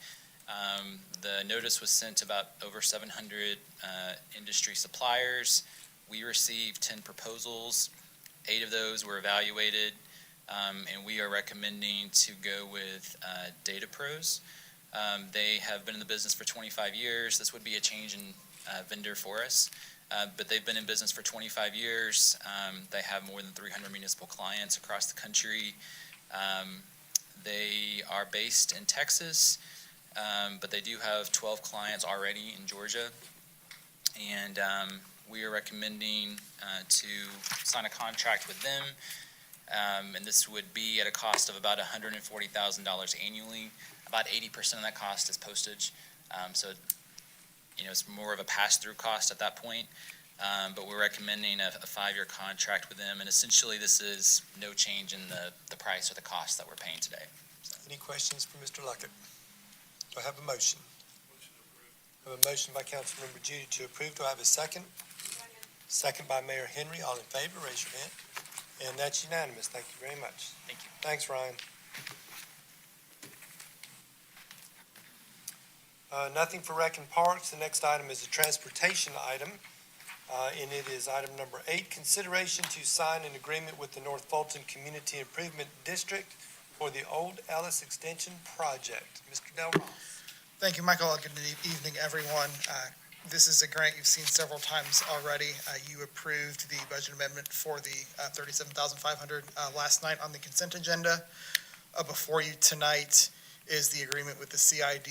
The notice was sent to about over 700 industry suppliers. We received 10 proposals. 8 of those were evaluated, and we are recommending to go with Data Pros. They have been in the business for 25 years. This would be a change in vendor for us, but they've been in business for 25 years. They have more than 300 municipal clients across the country. They are based in Texas, but they do have 12 clients already in Georgia. And we are recommending to sign a contract with them. And this would be at a cost of about $140,000 annually. About 80% of that cost is postage. So, it's more of a pass-through cost at that point. But we're recommending a 5-year contract with them. And essentially, this is no change in the price or the cost that we're paying today. Any questions for Mr. Luckett? Do I have a motion? I have a motion by Councilmember Judy to approve. Do I have a second? Second by Mayor Henry. All in favor, raise your hand. And that's unanimous. Thank you very much. Thank you. Thanks, Ryan. Nothing for Rec and Parks. The next item is a transportation item, and it is item number 8, consideration to sign an agreement with the North Fulton Community Improvement District for the Old Ellis Extension Project. Mr. Del Ross. Thank you, Michael. Good evening, everyone. This is a grant you've seen several times already. You approved the budget amendment for the $37,500 last night on the consent agenda. Before you tonight is the agreement with the CID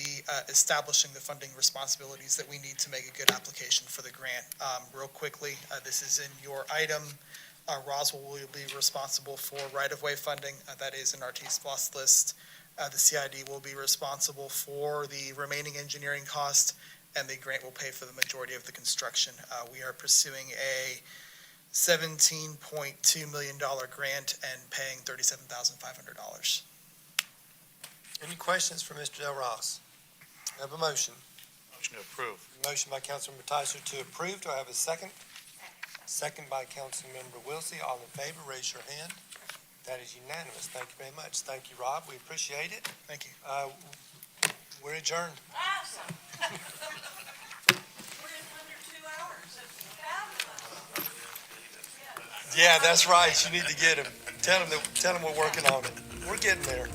establishing the funding responsibilities that we need to make a good application for the grant. Real quickly, this is in your item. Roswell will be responsible for right-of-way funding. That is in our T-SPLOST list. The CID will be responsible for the remaining engineering cost, and the grant will pay for the majority of the construction. We are pursuing a $17.2 million grant and paying $37,500. Any questions for Mr. Del Ross? I have a motion. Motion to approve. Motion by Councilmember Tyser to approve. Do I have a second? Second by Councilmember Wilsey. All in favor, raise your hand. That is unanimous. Thank you very much. Thank you, Rob. We appreciate it. Thank you. We're adjourned. Awesome. We're in under 2 hours. That's fabulous. Yeah, that's right. You need to get him. Tell him we're working on it. We're getting there.